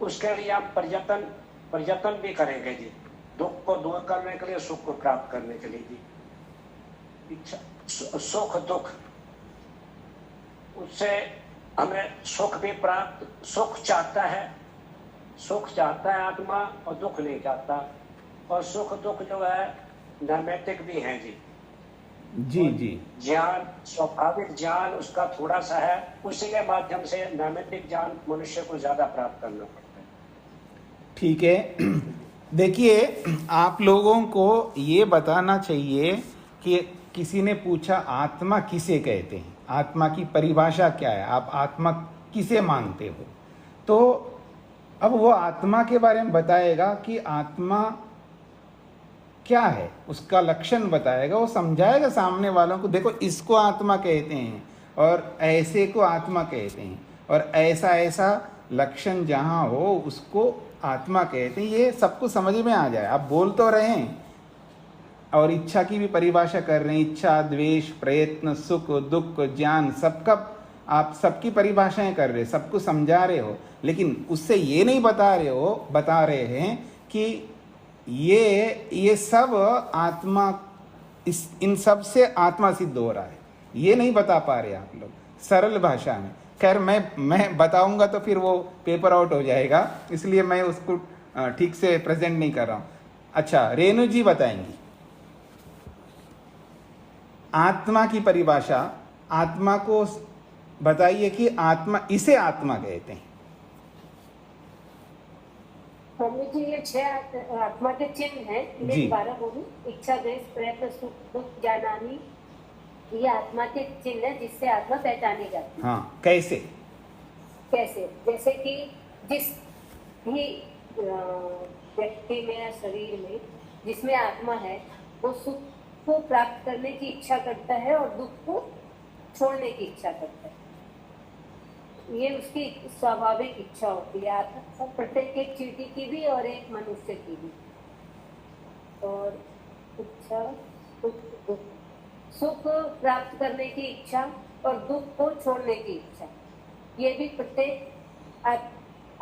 उसके लिए हम प्रयत्न भी करेंगे जी, दुख को दूर करने के लिए, सुख को प्राप्त करने के लिए जी। इच्छा, सुख, दुख, उससे हमें सुख भी प्राप्त, सुख चाहता है आत्मा, और दुख नहीं चाहता। और सुख दुख जो है नैमित्तिक भी है जी। जी। ज्ञान, स्वाभाविक ज्ञान उसका थोड़ा सा है, उसी के माध्यम से नैमित्तिक ज्ञान मनुष्य को ज्यादा प्राप्त करना पड़ता है। ठीक है। देखिए, आप लोगों को ये बताना चाहिए कि किसी ने पूछा आत्मा किसे कहते हैं, आत्मा की परिभाषा क्या है, आप आत्मा किसे मानते हो, तो अब वो आत्मा के बारे में बताएगा कि आत्मा क्या है, उसका लक्षण बताएगा, वो समझाएगा सामने वालों को, देखो इसको आत्मा कहते हैं और ऐसे को आत्मा कहते हैं और ऐसा ऐसा लक्षण जहाँ हो उसको आत्मा कहते हैं। ये सबको समझ में आ जाए। आप बोल तो रहे हैं और इच्छा की भी परिभाषा कर रहे हैं, इच्छा, द्वेष, प्रयत्न, सुख, दुख, ज्ञान, सबका आप सबकी परिभाषाएं कर रहे हैं, सबको समझा रहे हो, लेकिन उससे ये नहीं बता रहे हैं कि ये सब आत्मा, इन सब से आत्मा सिद्ध हो रहा है, ये नहीं बता पा रहे आप लोग सरल भाषा में। खैर मैं बताऊंगा तो फिर वो पेपर आउट हो जाएगा, इसलिए मैं उसको ठीक से प्रेजेंट नहीं कर रहा हूँ। अच्छा, रेणु जी बताएंगी आत्मा की परिभाषा। आत्मा को बताइए कि इसे आत्मा कहते हैं। मम्मी जी, ये 6 आत्मा के चिन्ह हैं, जी। 12 बोली, इच्छा, द्वेष, प्रयत्न, सुख, दुख, ज्ञानानि, ये आत्मा के चिन्ह है जिससे आत्मा पहचानी जाती है। हाँ, कैसे? जैसे कि जिस भी व्यक्ति में या शरीर में जिसमें आत्मा है वो सुख को प्राप्त करने की इच्छा करता है और दुख को छोड़ने की इच्छा करता है। ये उसकी स्वाभाविक इच्छा होती है। आत्मा प्रत्येक एक चींटी की भी और एक मनुष्य की भी। और इच्छा, सुख प्राप्त करने की इच्छा और दुख को छोड़ने की इच्छा, ये भी प्रत्येक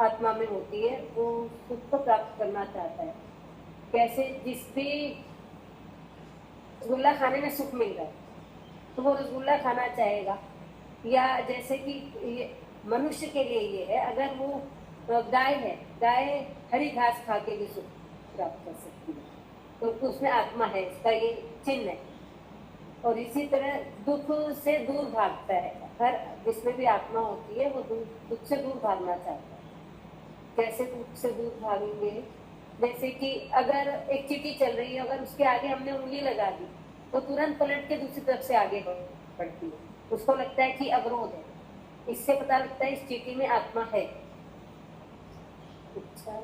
आत्मा में होती है। वो सुख को प्राप्त करना चाहता है। कैसे? जिस भी रसगुल्ला खाने में सुख मिल रहा है तो वो रसगुल्ला खाना चाहेगा। या जैसे कि ये मनुष्य के लिए ये है, अगर वो गाय है, गाय हरी घास खा के भी सुख प्राप्त कर सकती है, तो उसमें आत्मा है, इसका ये चिन्ह है। और इसी तरह दुख से दूर भागता है। हर जिसमें भी आत्मा होती है वो दुख से दूर भागना चाहता है। कैसे दुख से दूर भागेंगे? जैसे कि अगर एक चींटी चल रही है, अगर उसके आगे हमने उंगली लगा दी तो तुरंत पलट के दूसरी तरफ से आगे बढ़ती है। उसको लगता है कि अवरोध है। इससे पता लगता है इस चींटी में आत्मा है। अच्छा,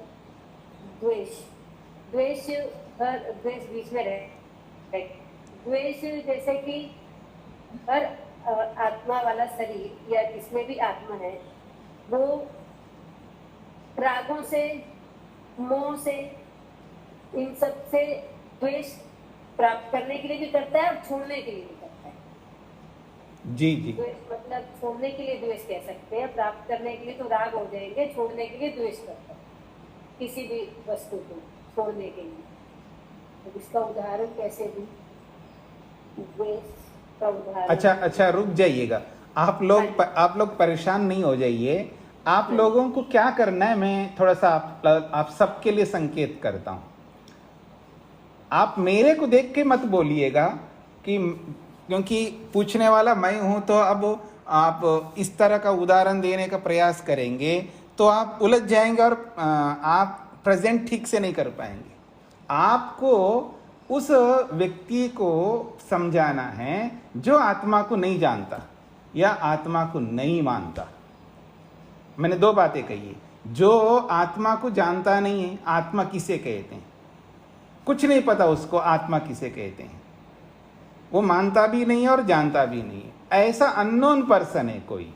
द्वेष बीच में रहे। द्वेष जैसे कि हर आत्मा वाला शरीर या जिसमें भी आत्मा है वो रागों से, मोह से, इन सब से द्वेष प्राप्त करने के लिए भी करता है और छोड़ने के लिए भी करता है। जी जी। द्वेष मतलब छोड़ने के लिए द्वेष कह सकते हैं। प्राप्त करने के लिए तो राग हो जाएंगे, छोड़ने के लिए द्वेष करता है किसी भी वस्तु को छोड़ने के लिए। तो इसका उदाहरण कैसे दूं? द्वेष का उदाहरण। अच्छा, रुक जाइएगा। आप लोग परेशान नहीं हो जाइए। आप लोगों को क्या करना है, मैं थोड़ा सा आप सबके लिए संकेत करता हूं। आप मेरे को देख के मत बोलिएगा कि क्योंकि पूछने वाला मैं हूं, तो अब आप इस तरह का उदाहरण देने का प्रयास करेंगे तो आप उलझ जाएंगे और आप प्रेजेंट ठीक से नहीं कर पाएंगे। आपको उस व्यक्ति को समझाना है जो आत्मा को नहीं जानता या आत्मा को नहीं मानता। मैंने 2 बातें कही है। जो आत्मा को जानता नहीं है, आत्मा किसे कहते हैं, कुछ नहीं पता उसको आत्मा किसे कहते हैं, वो मानता भी नहीं है और जानता भी नहीं है। ऐसा अननोन पर्सन है कोई,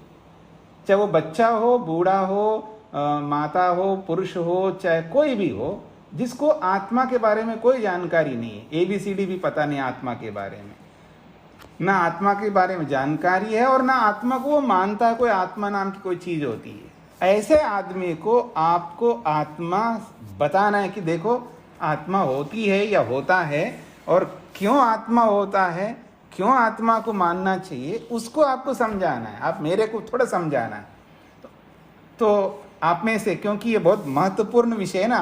चाहे वो बच्चा हो, बूढ़ा हो, माता हो, पुरुष हो, चाहे कोई भी हो, जिसको आत्मा के बारे में कोई जानकारी नहीं है। ABCD भी पता नहीं आत्मा के बारे में, ना आत्मा के बारे में जानकारी है और ना आत्मा को वो मानता है कोई आत्मा नाम की कोई चीज होती है। ऐसे आदमी को आपको आत्मा बताना है कि देखो आत्मा होती है या होता है, और क्यों आत्मा होता है, क्यों आत्मा को मानना चाहिए, उसको आपको समझाना है। आप मेरे को थोड़ा समझाना है। तो आप में से, क्योंकि ये बहुत महत्वपूर्ण विषय है ना,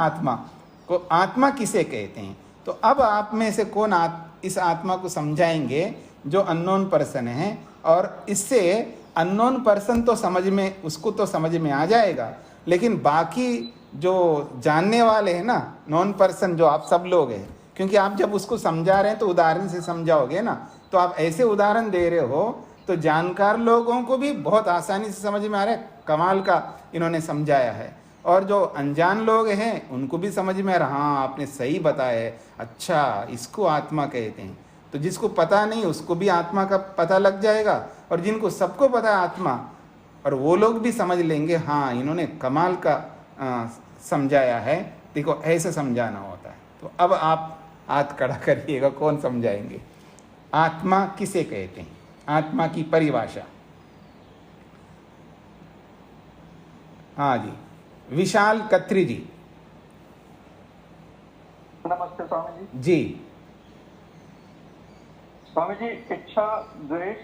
आत्मा किसे कहते हैं, तो अब आप में से कौन इस आत्मा को समझाएंगे जो अननोन पर्सन है। और इससे अननोन पर्सन तो उसको तो समझ में आ जाएगा, लेकिन बाकी जो जानने वाले हैं ना, नॉन पर्सन, जो आप सब लोग हैं, क्योंकि आप जब उसको समझा रहे हैं तो उदाहरण से समझाओगे ना तो आप ऐसे उदाहरण दे रहे हो तो जानकार लोगों को भी बहुत आसानी से समझ में आ रहा है, कमाल का इन्होंने समझाया है। और जो अनजान लोग हैं उनको भी समझ में आ रहा, हाँ आपने सही बताया है, अच्छा इसको आत्मा कहते हैं। तो जिसको पता नहीं उसको भी आत्मा का पता लग जाएगा, और जिनको सबको पता है आत्मा, और वो लोग भी समझ लेंगे हाँ इन्होंने कमाल का समझाया है, देखो ऐसे समझाना होता है। तो अब आप हाथ खड़ा करिएगा, कौन समझाएंगे आत्मा किसे कहते हैं, आत्मा की परिभाषा। हाँ जी, विशाल कत्री जी। नमस्ते स्वामी जी। जी स्वामी जी, इच्छा, द्वेष,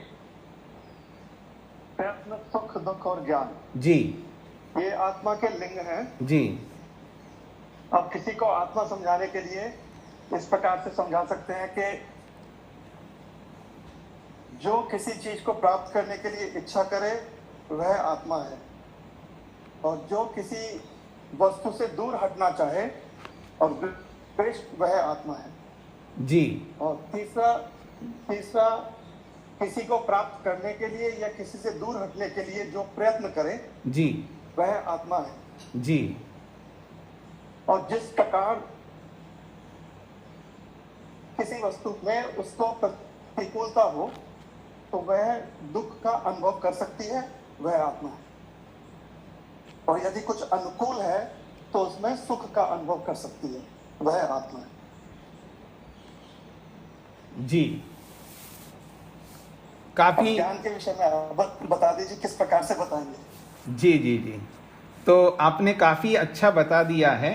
प्रयत्न, सुख, दुख और ज्ञान, जी ये आत्मा के लिंग हैं। जी। अब किसी को आत्मा समझाने के लिए इस प्रकार से समझा सकते हैं कि जो किसी चीज को प्राप्त करने के लिए इच्छा करे वह आत्मा है, और जो किसी वस्तु से दूर हटना चाहे और द्वेष वह आत्मा है। जी। और तीसरा किसी को प्राप्त करने के लिए या किसी से दूर हटने के लिए जो प्रयत्न करे जी वह आत्मा है। जी। और जिस प्रकार किसी वस्तु में उसको प्रतिकूलता हो तो वह दुख का अनुभव कर सकती है, वह आत्मा है। और यदि कुछ अनुकूल है तो उसमें सुख का अनुभव कर सकती है, वह आत्मा है। जी। काफी ज्ञान के विषय में बता दीजिए, किस प्रकार से बताएंगे। जी जी जी, तो आपने काफ़ी अच्छा बता दिया है।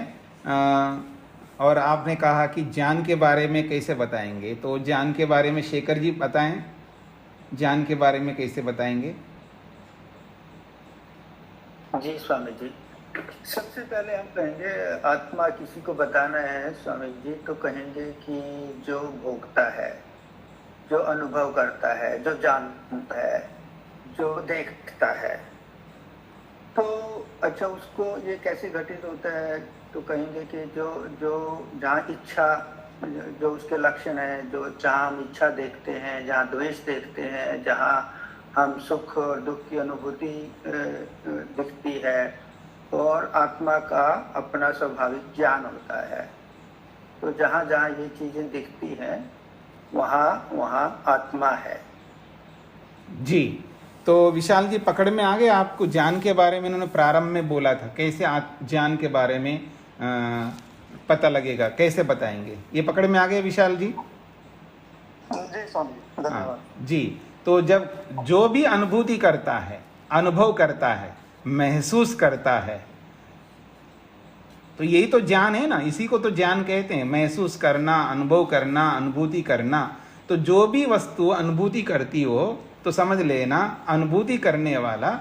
और आपने कहा कि ज्ञान के बारे में कैसे बताएंगे, तो ज्ञान के बारे में शेखर जी बताएं, ज्ञान के बारे में कैसे बताएंगे। जी स्वामी जी, सबसे पहले हम कहेंगे आत्मा किसी को बताना है स्वामी जी, तो कहेंगे कि जो भोगता है, जो अनुभव करता है, जो जानता है, जो देखता है। तो अच्छा, उसको ये कैसे घटित होता है, तो कहेंगे कि जो जहाँ इच्छा, जो उसके लक्षण है, जो जहाँ हम इच्छा देखते हैं, जहाँ द्वेष देखते हैं, जहाँ हम सुख और दुख की अनुभूति दिखती है, और आत्मा का अपना स्वाभाविक ज्ञान होता है। तो जहाँ जहाँ ये चीजें दिखती हैं वहाँ आत्मा है। जी, तो विशाल जी पकड़ में आ गए आपको। ज्ञान के बारे में इन्होंने प्रारंभ में बोला था, कैसे ज्ञान के बारे में पता लगेगा, कैसे बताएंगे, ये पकड़ में आ गए विशाल जी। जी स्वामी, धन्यवाद। जी, तो जब जो भी अनुभूति करता है, अनुभव करता है, महसूस करता है, तो यही तो ज्ञान है ना, इसी को तो ज्ञान कहते हैं। महसूस करना, अनुभव करना, अनुभूति करना। तो जो भी वस्तु अनुभूति करती हो तो समझ लेना अनुभूति करने वाला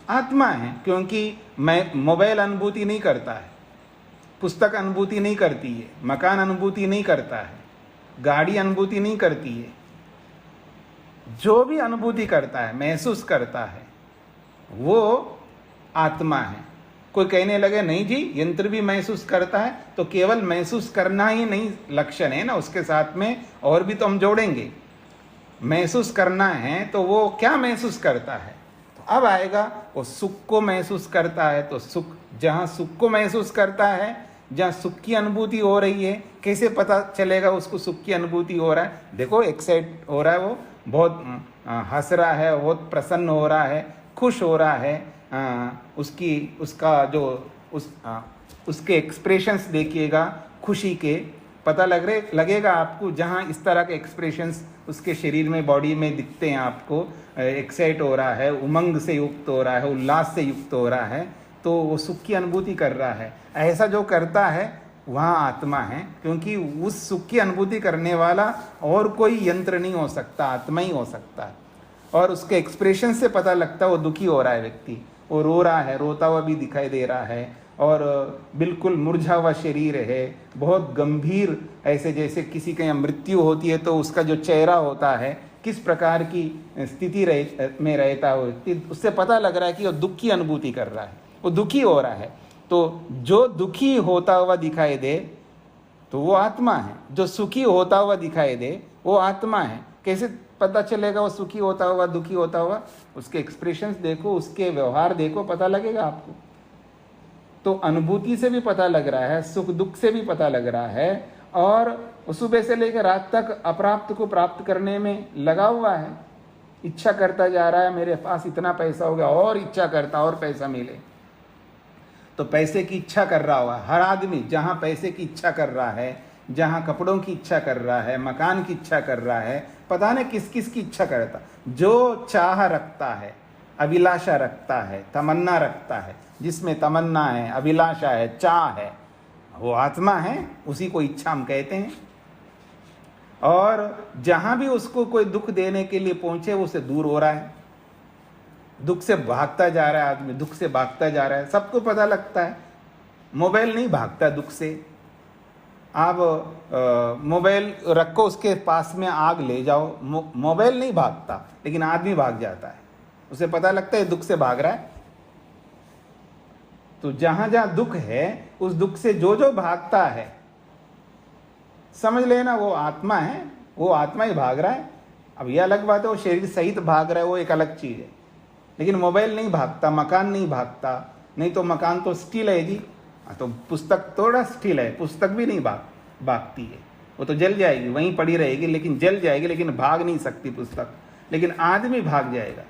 आत्मा है, क्योंकि मैं मोबाइल अनुभूति नहीं करता है, पुस्तक अनुभूति नहीं करती है, मकान अनुभूति नहीं करता है, गाड़ी अनुभूति नहीं करती है। जो भी अनुभूति करता है, महसूस करता है, वो आत्मा है। कोई कहने लगे नहीं जी यंत्र भी महसूस करता है, तो केवल महसूस करना ही नहीं लक्षण है ना, उसके साथ में और भी तो हम जोड़ेंगे। महसूस करना है तो वो क्या महसूस करता है, तो अब आएगा वो सुख को महसूस करता है। तो सुख, जहाँ सुख को महसूस करता है, जहाँ सुख की अनुभूति हो रही है, कैसे पता चलेगा उसको सुख की अनुभूति हो रहा है। देखो एक्साइट हो रहा है, वो बहुत हंस रहा है, बहुत प्रसन्न हो रहा है, खुश हो रहा है। उसके एक्सप्रेशंस देखिएगा खुशी के, पता लगेगा आपको। जहाँ इस तरह के एक्सप्रेशंस उसके शरीर में, बॉडी में दिखते हैं आपको, एक्साइट हो रहा है, उमंग से युक्त हो रहा है, उल्लास से युक्त हो रहा है, तो वो सुख की अनुभूति कर रहा है। ऐसा जो करता है वहाँ आत्मा है, क्योंकि उस सुख की अनुभूति करने वाला और कोई यंत्र नहीं हो सकता, आत्मा ही हो सकता है। और उसके एक्सप्रेशन से पता लगता है वो दुखी हो रहा है व्यक्ति, वो रो रहा है, रोता हुआ भी दिखाई दे रहा है, और बिल्कुल मुरझा हुआ शरीर है, बहुत गंभीर, ऐसे जैसे किसी की मृत्यु होती है तो उसका जो चेहरा होता है किस प्रकार की स्थिति में रहता है, उससे पता लग रहा है कि वो दुख की अनुभूति कर रहा है, वो दुखी हो रहा है। तो जो दुखी होता हुआ दिखाई दे तो वो आत्मा है, जो सुखी होता हुआ दिखाई दे वो आत्मा है। कैसे पता चलेगा वो सुखी होता हुआ, दुखी होता हुआ? उसके एक्सप्रेशंस देखो, उसके व्यवहार देखो, पता लगेगा आपको। तो अनुभूति से भी पता लग रहा है, सुख दुख से भी पता लग रहा है, और सुबह से लेकर रात तक अप्राप्त को प्राप्त करने में लगा हुआ है। इच्छा करता जा रहा है, मेरे पास इतना पैसा हो गया, और इच्छा करता और पैसा मिले। तो पैसे की इच्छा कर रहा हुआ हर आदमी, जहां पैसे की इच्छा कर रहा है, जहां कपड़ों की इच्छा कर रहा है, मकान की इच्छा कर रहा है, पता नहीं किस किस की इच्छा करता। जो चाह रखता है, अभिलाषा रखता है, तमन्ना रखता है, जिसमें तमन्ना है, अभिलाषा है, चाह है, वो आत्मा है, उसी को इच्छा हम कहते हैं। और जहां भी उसको कोई दुख देने के लिए पहुंचे, वो उससे दूर हो रहा है, दुख से भागता जा रहा है आदमी, दुख से भागता जा रहा है, सबको पता लगता है। मोबाइल नहीं भागता दुख से। आप मोबाइल रखो, उसके पास में आग ले जाओ, मोबाइल नहीं भागता, लेकिन आदमी भाग जाता है, उसे पता लगता है दुख से भाग रहा है। तो जहां जहां दुख है, उस दुख से जो जो भागता है, समझ लेना वो आत्मा है, वो आत्मा ही भाग रहा है। अब ये अलग बात है वो शरीर सहित भाग रहा है, वो एक अलग चीज है। लेकिन मोबाइल नहीं भागता, मकान नहीं भागता, नहीं तो मकान तो स्टील है जी, तो पुस्तक थोड़ा स्टील है, पुस्तक भी नहीं भागती है, वो तो जल जाएगी, वहीं पड़ी रहेगी, लेकिन जल जाएगी, लेकिन भाग नहीं सकती पुस्तक। लेकिन आदमी भाग जाएगा।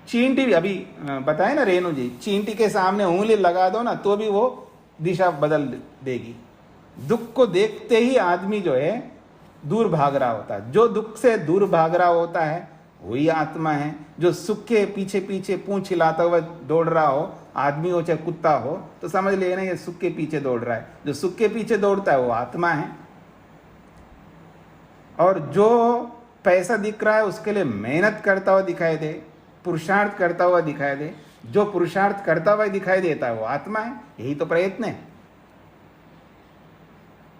चींटी भी, अभी बताए ना रेणु जी, चींटी के सामने उंगली लगा दो ना तो भी वो दिशा बदल देगी। दुख को देखते ही आदमी जो है दूर भाग रहा होता है। जो दुख से दूर भाग रहा होता है वही आत्मा है। जो सुख के पीछे पीछे पूंछ हिलाता हुआ दौड़ रहा हो, आदमी हो चाहे कुत्ता हो, तो समझ लेना ये सुख के पीछे दौड़ रहा है। जो सुख के पीछे दौड़ता है वो आत्मा है। और जो पैसा दिख रहा है उसके लिए मेहनत करता हुआ दिखाई दे, पुरुषार्थ करता हुआ दिखाई दे, जो पुरुषार्थ करता हुआ दिखाई देता है वो आत्मा है। यही तो प्रयत्न है।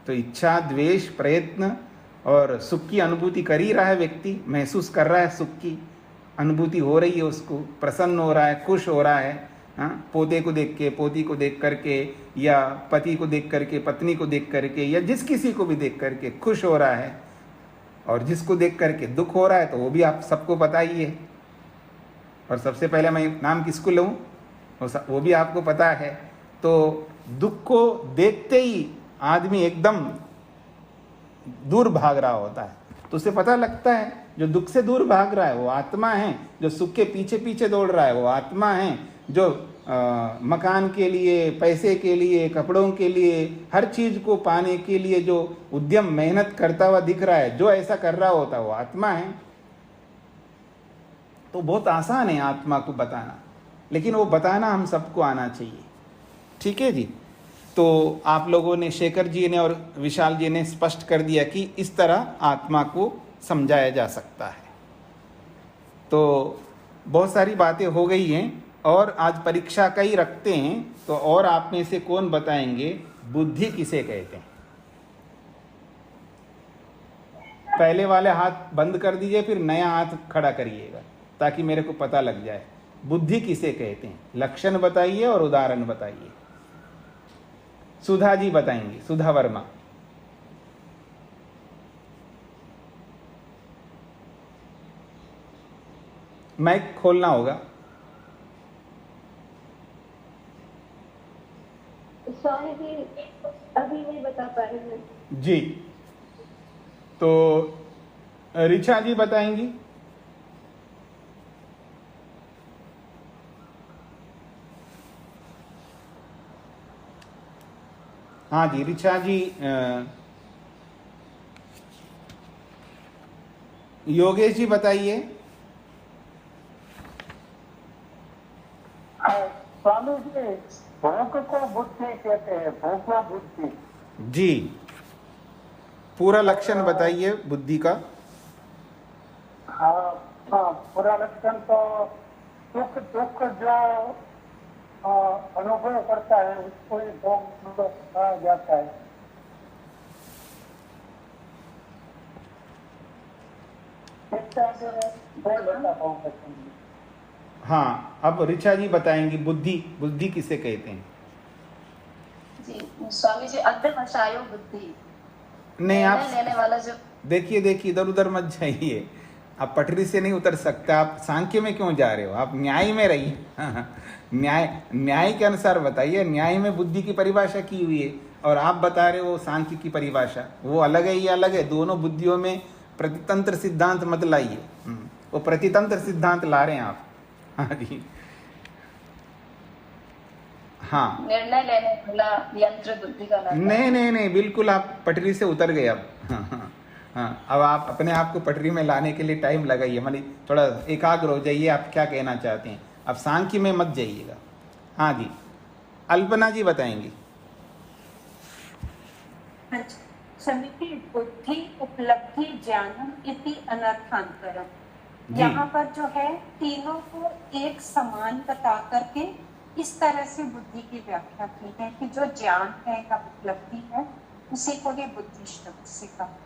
तो इच्छा, द्वेष, प्रयत्न और सुख की अनुभूति कर ही रहा है व्यक्ति, महसूस कर रहा है, सुख की अनुभूति हो रही है, उसको प्रसन्न हो रहा है, खुश हो रहा है। हाँ, पोते को देख के, पोती को देख करके, या पति को देख करके, पत्नी को देख करके, या जिस किसी को भी देख करके खुश हो रहा है। और जिसको देख करके दुख हो रहा है तो वो भी आप सबको पता ही है। और सबसे पहले मैं नाम किसको लूँ, वो भी आपको पता है। तो दुख को देखते ही आदमी एकदम दूर भाग रहा होता है। तो उसे पता लगता है जो दुख से दूर भाग रहा है वो आत्मा है, जो सुख के पीछे पीछे दौड़ रहा है वो आत्मा है, जो मकान के लिए, पैसे के लिए, कपड़ों के लिए, हर चीज को पाने के लिए जो उद्यम मेहनत करता हुआ दिख रहा है, जो ऐसा कर रहा होता है वो आत्मा है। तो बहुत आसान है आत्मा को बताना, लेकिन वो बताना हम सबको आना चाहिए। ठीक है जी। तो आप लोगों ने, शेखर जी ने और विशाल जी ने स्पष्ट कर दिया कि इस तरह आत्मा को समझाया जा सकता है। तो बहुत सारी बातें हो गई हैं और आज परीक्षा का ही रखते हैं। तो और आप में से कौन बताएंगे बुद्धि किसे कहते हैं? पहले वाले हाथ बंद कर दीजिए, फिर नया हाथ खड़ा करिएगा ताकि मेरे को पता लग जाए बुद्धि किसे कहते हैं। लक्षण बताइए और उदाहरण बताइए। सुधा जी बताएंगी, सुधा वर्मा। माइक खोलना होगा। स्वामी जी अभी नहीं बता पा रही हूँ जी। तो ऋचा जी बताएंगी। हाँ जी, ऋचा जी। योगेश जी बताइए। स्वामी जी, भोग को बुद्धि कहते हैं, भोग को बुद्धि। जी, पूरा लक्षण बताइए बुद्धि का। हाँ, पूरा लक्षण तो दुख जो अनुभव करता है उसको ही भोग कहा जाता है। हाँ, अब ऋचा जी बताएंगी बुद्धि, बुद्धि किसे कहते हैं? जी स्वामी जी, अध्यवसायो बुद्धि। नहीं, आप लेने वाला जो, देखिए इधर उधर मत जाइए। आप पटरी से नहीं उतर सकते, आप सांख्य में क्यों जा रहे हो? आप न्याय में रहिए। न्याय के अनुसार बताइए। न्याय में बुद्धि की परिभाषा की हुई है और आप बता रहे हो सांख्य की परिभाषा। वो अलग है, ये अलग है। दोनों बुद्धियों में प्रतितंत्र सिद्धांत मत लाइए। वो प्रतितंत्र सिद्धांत ला रहे हैं आप। हाँ जी, हाँ, निर्णय लेने वाला यंत्र बुद्धि का नाम। नहीं, बिल्कुल आप पटरी से उतर गए अब। हाँ, अब आप अपने आप को पटरी में लाने के लिए टाइम लगाइए, मानी थोड़ा एकाग्र हो जाइए। आप क्या कहना चाहते हैं? अब सांख्य में मत जाइएगा। हाँ जी, अल्पना जी बताएंगी। समिति बुद्धि उपलब्धि ज्ञानम इति अनर्थांतरम। जी। यहाँ पर जो है तीनों को एक समान बता करके इस तरह से बुद्धि की व्याख्या की है कि जो ज्ञान है या उपलब्धि है उसी को ही बुद्धि शब्द से कहा।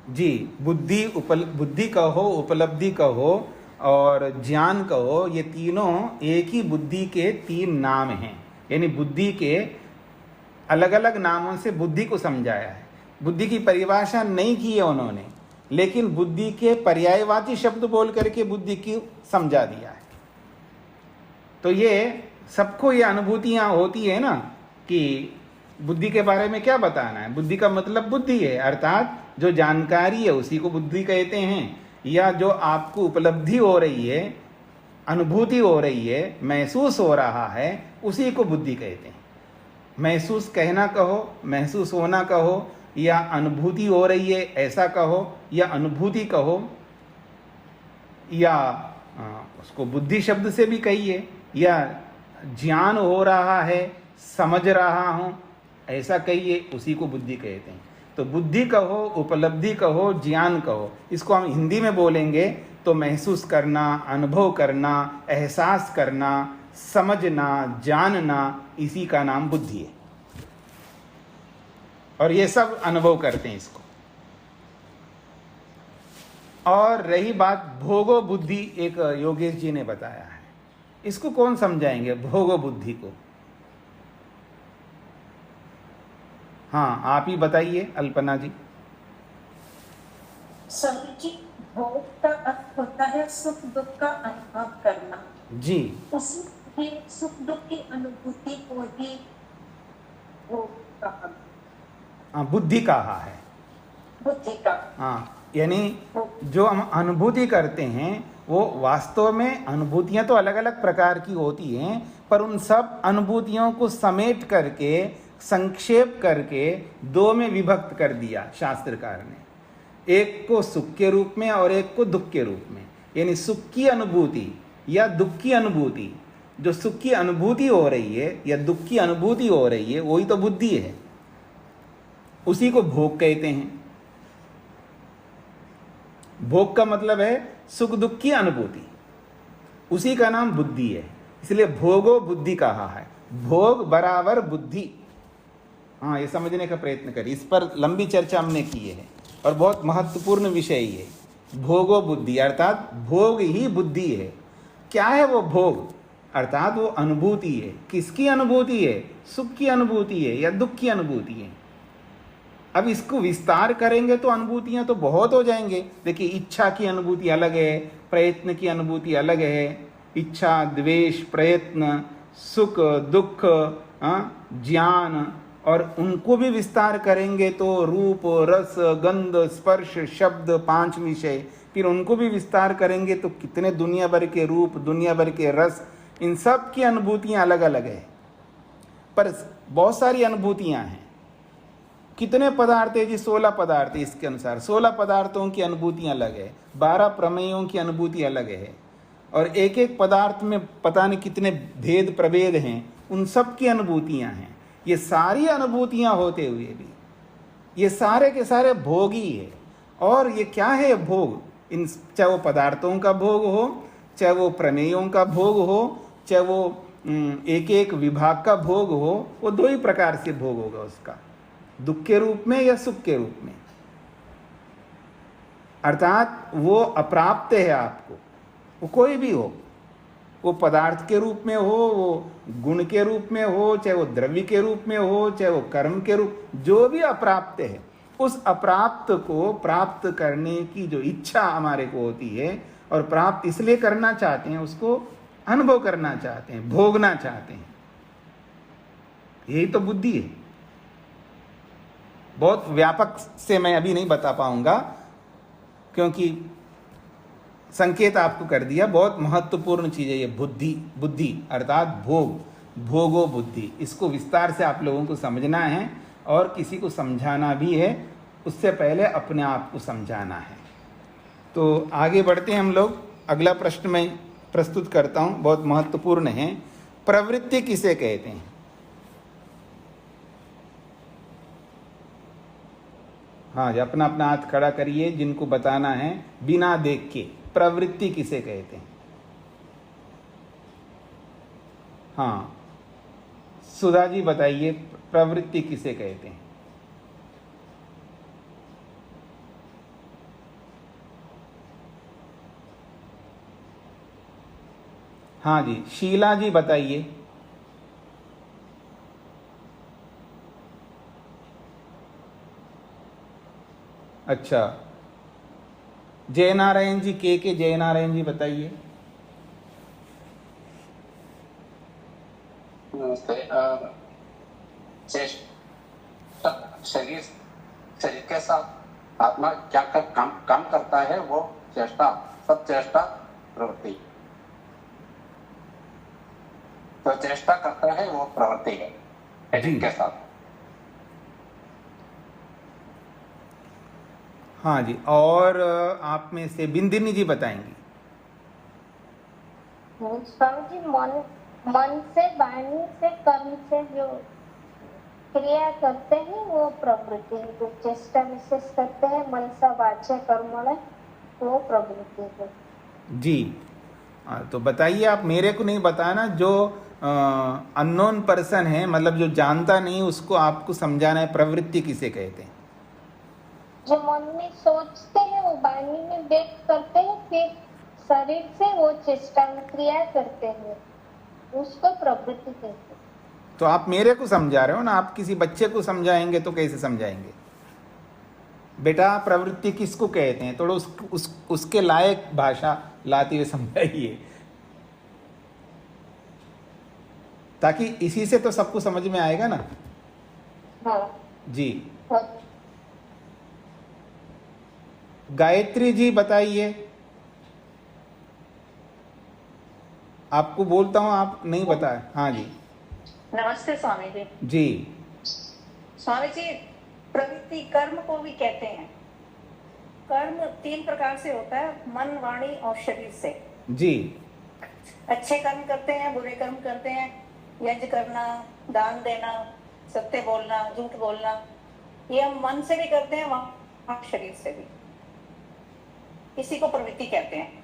जी, बुद्धि कहो, उपलब्धि कहो और ज्ञान कहो, ये तीनों एक ही बुद्धि के तीन नाम हैं। यानी बुद्धि के अलग अलग नामों से बुद्धि को समझाया है। बुद्धि की परिभाषा नहीं की है उन्होंने, लेकिन बुद्धि के पर्यायवाची शब्द बोल करके बुद्धि की समझा दिया है। तो ये सबको ये अनुभूतियां होती है ना कि बुद्धि के बारे में क्या बताना है। बुद्धि का मतलब बुद्धि है, अर्थात जो जानकारी है उसी को बुद्धि कहते हैं, या जो आपको उपलब्धि हो रही है, अनुभूति हो रही है, महसूस हो रहा है, उसी को बुद्धि कहते हैं। महसूस कहना कहो, महसूस होना कहो, या अनुभूति हो रही है ऐसा कहो, या अनुभूति कहो, या उसको बुद्धि शब्द से भी कहिए, या ज्ञान हो रहा है, समझ रहा हूं ऐसा कहिए, उसी को बुद्धि कहते हैं। तो बुद्धि कहो, उपलब्धि कहो, ज्ञान कहो, इसको हम हिंदी में बोलेंगे तो महसूस करना, अनुभव करना, एहसास करना, समझना, जानना, इसी का नाम बुद्धि है। और ये सब अनुभव करते हैं इसको। और रही बात भोगो बुद्धि, एक योगेश जी ने बताया है, इसको कौन समझाएंगे भोगो बुद्धि को? हाँ, आप ही बताइए अल्पना जी। समझी, भोग का अर्थ होता है सुख दुख का अनुभव करना। जी। उसी सुख दुख की अनुभूति को ही भोग कहा, बुद्धि कहा है। बुद्धि का, हाँ, यानी जो हम अनुभूति करते हैं वो वास्तव में अनुभूतियां तो अलग अलग प्रकार की होती हैं, पर उन सब अनुभूतियों को समेट करके, संक्षेप करके दो में विभक्त कर दिया शास्त्रकार ने। एक को सुख के रूप में और एक को दुख के रूप में। यानी सुख की अनुभूति या दुख की अनुभूति, जो सुख की अनुभूति हो रही है या दुख की अनुभूति हो रही है, वही तो बुद्धि है, उसी को भोग कहते हैं। भोग का मतलब है सुख दुख की अनुभूति, उसी का नाम बुद्धि है। इसलिए भोगो बुद्धि कहा है। भोग बराबर बुद्धि। हाँ, ये समझने का प्रयत्न करिए। इस पर लंबी चर्चा हमने की है और बहुत महत्वपूर्ण विषय है। भोगो बुद्धि अर्थात भोग ही बुद्धि है। क्या है वो भोग? अर्थात वो अनुभूति है। किसकी अनुभूति है? सुख की अनुभूति है या दुख की अनुभूति है? अब इसको विस्तार करेंगे तो अनुभूतियां तो बहुत हो जाएंगे। देखिए, इच्छा की अनुभूति अलग है, प्रयत्न की अनुभूति अलग है। इच्छा, द्वेष, प्रयत्न, सुख, दुख, ज्ञान, और उनको भी विस्तार करेंगे तो रूप, रस, गंध, स्पर्श, शब्द, 5 विषय। फिर उनको भी विस्तार करेंगे तो कितने दुनिया भर के रूप, दुनिया भर के रस, इन सब की अनुभूतियां अलग अलग है। पर बहुत सारी अनुभूतियां हैं। कितने पदार्थ है जी? 16 पदार्थ है। इसके अनुसार 16 पदार्थों की अनुभूतियां अलग है, 12 प्रमेयों की अनुभूति अलग है, और एक एक पदार्थ में पता नहीं कितने भेद प्रभेद हैं। उन सब की अनुभूतियां हैं। ये सारी अनुभूतियां होते हुए भी ये सारे के सारे भोग ही है। और ये क्या है भोग? इन चाहे वो पदार्थों का भोग हो, चाहे वो प्रमेयों का भोग हो, चाहे वो एक एक विभाग का भोग हो, वो 2 ही प्रकार से भोग होगा उसका, दुख के रूप में या सुख के रूप में। अर्थात वो अप्राप्त है आपको, वो कोई भी हो, वो पदार्थ के रूप में हो, वो गुण के रूप में हो, चाहे वो द्रव्य के रूप में हो, चाहे वो कर्म के रूप, जो भी अप्राप्त है उस अप्राप्त को प्राप्त करने की जो इच्छा हमारे को होती है, और प्राप्त इसलिए करना चाहते हैं, उसको अनुभव करना चाहते हैं, भोगना चाहते हैं, यही तो बुद्धि है। बहुत व्यापक से मैं अभी नहीं बता पाऊंगा, क्योंकि संकेत आपको कर दिया। बहुत महत्वपूर्ण चीज है ये बुद्धि। बुद्धि अर्थात भोग, भोगो बुद्धि। इसको विस्तार से आप लोगों को समझना है, और किसी को समझाना भी है। उससे पहले अपने आप को समझाना है। तो आगे बढ़ते हैं हम लोग। अगला प्रश्न मैं प्रस्तुत करता हूं, बहुत महत्वपूर्ण है। प्रवृत्ति किसे कहते हैं? हाँ जी, अपना अपना हाथ खड़ा करिए जिनको बताना है बिना देख के। प्रवृत्ति किसे कहते हैं? हाँ, सुधा जी बताइए, प्रवृत्ति किसे कहते हैं? हाँ जी, शीला जी बताइए। अच्छा, जयनारायण जी, के जयनारायण जी बताइए। शरीर के साथ आत्मा क्या काम करता है, वो चेष्टा, सब चेष्टा प्रवृत्ति। तो चेष्टा करता है वो प्रवृत्ति है शरीर के साथ। हाँ जी, और आप में से बिंदिनी जी बताएंगी। स्वामी जी, मन से, वाणी से, कर्म से जो क्रिया करते हैं वो प्रवृत्ति है। जो चेष्टा विशेष करते हैं मनसा वाच्य कर्मण, वो प्रवृत्ति है। जी, तो बताइए। आप मेरे को नहीं बताना, जो अननोन पर्सन है, मतलब जो जानता नहीं, उसको आपको समझाना है प्रवृत्ति किसे कहते हैं। जो मन में सोचते हैं वो वाणी में व्यक्त करते हैं, फिर शरीर से वो चेष्टा में क्रिया करते हैं, उसको प्रवृत्ति कहते हैं। तो आप मेरे को समझा रहे हो ना, आप किसी बच्चे को समझाएंगे तो कैसे समझाएंगे? बेटा, प्रवृत्ति किसको कहते हैं? थोड़ा उसके लायक भाषा लाते हुए समझाइए, ताकि इसी से तो सबको समझ में आएगा ना। हाँ जी, हाँ। गायत्री जी बताइए। आपको बोलता हूं, आप नहीं बताए। हाँ जी, नमस्ते स्वामी जी। जी स्वामी जी, प्रवृत्ति कर्म को भी कहते हैं। कर्म 3 प्रकार से होता है, मन, वाणी और शरीर से। जी, अच्छे कर्म करते हैं, बुरे कर्म करते हैं, यज्ञ करना, दान देना, सत्य बोलना, झूठ बोलना, ये हम मन से भी करते हैं, वहां शरीर से भी। इसी को प्रवृत्ति कहते हैं।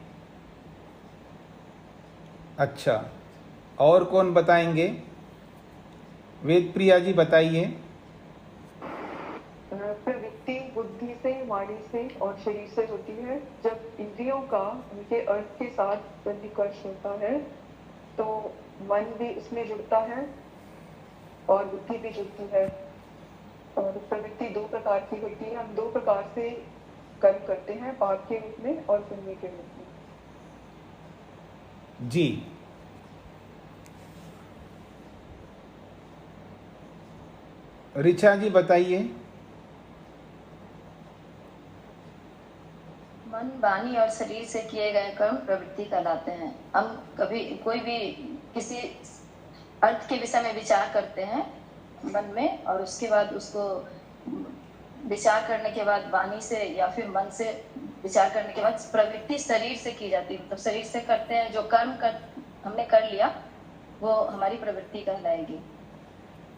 अच्छा, और कौन बताएंगे? वेद प्रिया जी बताइए। प्रवृत्ति बुद्धि से, वाणी से और शरीर से होती है। जब इंद्रियों का उनके अर्थ के साथ निकर्ष होता है तो मन भी उसमें जुड़ता है और बुद्धि भी जुड़ती है। और प्रवृत्ति 2 प्रकार की होती है। हम 2 प्रकार से कर्म करते हैं, पाप के रूप में और पुण्य के रूप में। जी, ऋचा जी बताइए। मन, वाणी और शरीर से किए गए कर्म प्रवृत्ति कहलाते हैं। हम कभी कोई भी किसी अर्थ के विषय में विचार करते हैं मन में, और उसके बाद उसको विचार करने के बाद वाणी से या फिर मन से विचार करने के बाद प्रवृत्ति शरीर से की जाती है। मतलब शरीर से करते हैं, जो कर्म हमने कर लिया वो हमारी प्रवृत्ति कहलाएगी।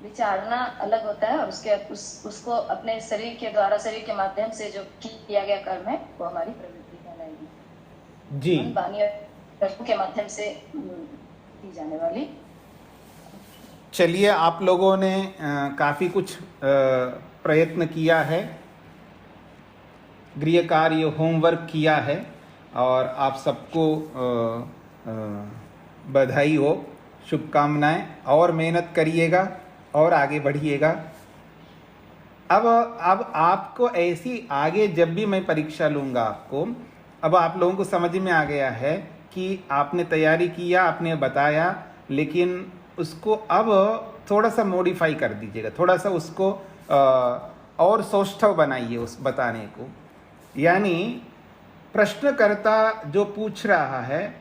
विचारना अलग होता है, और उसको अपने शरीर के द्वारा, शरीर के माध्यम से जो किया गया कर्म है वो हमारी प्रवृत्ति कहलाएगी। जी, वाणी और कर्म के माध्यम से की जाने वाली। चलिए, आप लोगों ने काफी कुछ प्रयत्न किया है, गृह कार्य, होमवर्क किया है, और आप सबको बधाई हो, शुभकामनाएं। और मेहनत करिएगा और आगे बढ़िएगा। अब आपको ऐसी आगे जब भी मैं परीक्षा लूंगा आपको, अब आप लोगों को समझ में आ गया है कि आपने तैयारी किया, आपने बताया, लेकिन उसको अब थोड़ा सा मॉडिफाई कर दीजिएगा, थोड़ा सा उसको और सौष्ठव बनाइए उस बताने को। यानी प्रश्नकर्ता जो पूछ रहा है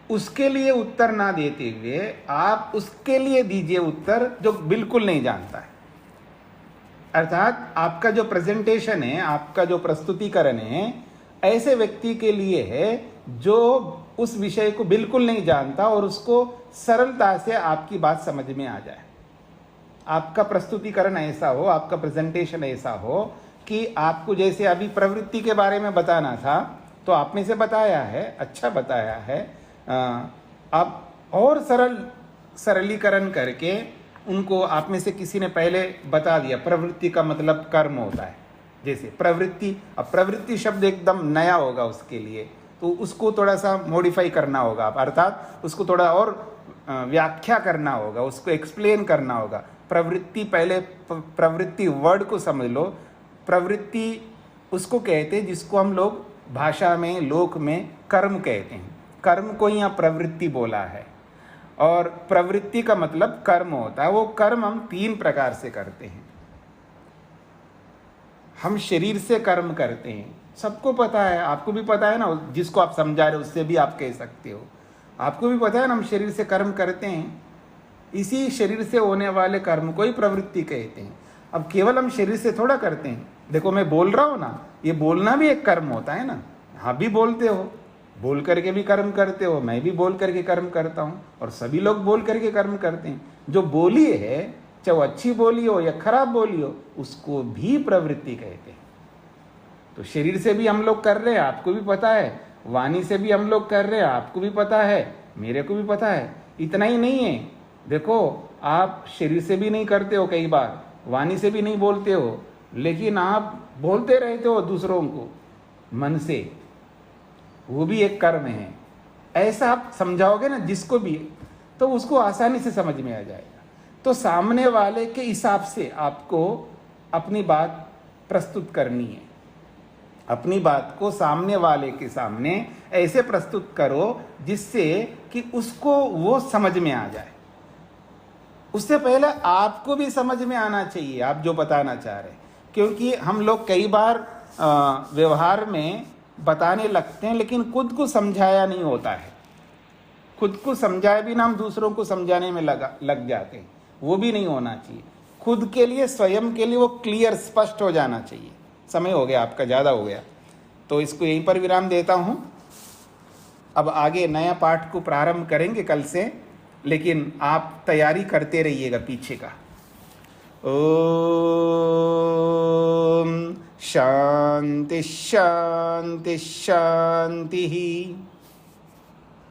उसके लिए उत्तर ना देते हुए आप उसके लिए दीजिए उत्तर जो बिल्कुल नहीं जानता है। अर्थात आपका जो प्रेजेंटेशन है, आपका जो प्रस्तुतिकरण है, ऐसे व्यक्ति के लिए है जो उस विषय को बिल्कुल नहीं जानता और उसको सरलता से आपकी बात समझ में आ जाए। आपका प्रस्तुतिकरण ऐसा हो, आपका प्रेजेंटेशन ऐसा हो कि आपको जैसे अभी प्रवृत्ति के बारे में बताना था तो आपने से बताया है, अच्छा बताया है। आप और सरलीकरण करके उनको, आप में से किसी ने पहले बता दिया प्रवृत्ति का मतलब कर्म होता है, जैसे प्रवृत्ति, अब प्रवृत्ति शब्द एकदम नया होगा उसके लिए, तो उसको थोड़ा सा मॉडिफाई करना होगा, अर्थात उसको थोड़ा और व्याख्या करना होगा, उसको एक्सप्लेन करना होगा। प्रवृत्ति, पहले प्रवृत्ति वर्ड को समझ लो। प्रवृत्ति उसको कहते हैं जिसको हम लोग भाषा में, लोक में कर्म कहते हैं। कर्म को यहाँ प्रवृत्ति बोला है और प्रवृत्ति का मतलब कर्म होता है। वो कर्म हम 3 प्रकार से करते हैं। हम शरीर से कर्म करते हैं, सबको पता है, आपको भी पता है ना, जिसको आप समझा रहे हो उससे भी आप कह सकते हो, आपको भी पता है ना, हम शरीर से कर्म करते हैं। इसी शरीर से होने वाले कर्म को ही प्रवृत्ति कहते हैं। अब केवल हम शरीर से थोड़ा करते हैं, देखो मैं बोल रहा हूँ ना, ये बोलना भी एक कर्म होता है ना, आप भी बोलते हो, बोल करके भी कर्म करते हो, मैं भी बोल करके कर्म करता हूँ और सभी लोग बोल करके कर्म करते हैं। जो बोली है, चाहे वो अच्छी बोली हो या खराब बोली हो, उसको भी प्रवृत्ति कहते हैं। तो शरीर से भी हम लोग कर रहे हैं, आपको भी पता है, वाणी से भी हम लोग कर रहे हैं, आपको भी पता है, मेरे को भी पता है। इतना ही नहीं है, देखो आप शरीर से भी नहीं करते हो, कई बार वाणी से भी नहीं बोलते हो, लेकिन आप बोलते रहते हो दूसरों को मन से, वो भी एक कर्म है। ऐसा आप समझाओगे ना जिसको भी, तो उसको आसानी से समझ में आ जाएगा। तो सामने वाले के हिसाब से आपको अपनी बात प्रस्तुत करनी है। अपनी बात को सामने वाले के सामने ऐसे प्रस्तुत करो जिससे कि उसको वो समझ में आ जाए। उससे पहले आपको भी समझ में आना चाहिए आप जो बताना चाह रहे हैं, क्योंकि हम लोग कई बार व्यवहार में बताने लगते हैं लेकिन खुद को समझाया नहीं होता है। खुद को समझाए भी ना हम दूसरों को समझाने में लग जाते हैं, वो भी नहीं होना चाहिए। खुद के लिए, स्वयं के लिए वो क्लियर, स्पष्ट हो जाना चाहिए। समय हो गया आपका, ज़्यादा हो गया, तो इसको यहीं पर विराम देता हूँ। अब आगे नया पाठ को प्रारंभ करेंगे कल से, लेकिन आप तैयारी करते रहिएगा पीछे का। ओम शांति शांति शांति।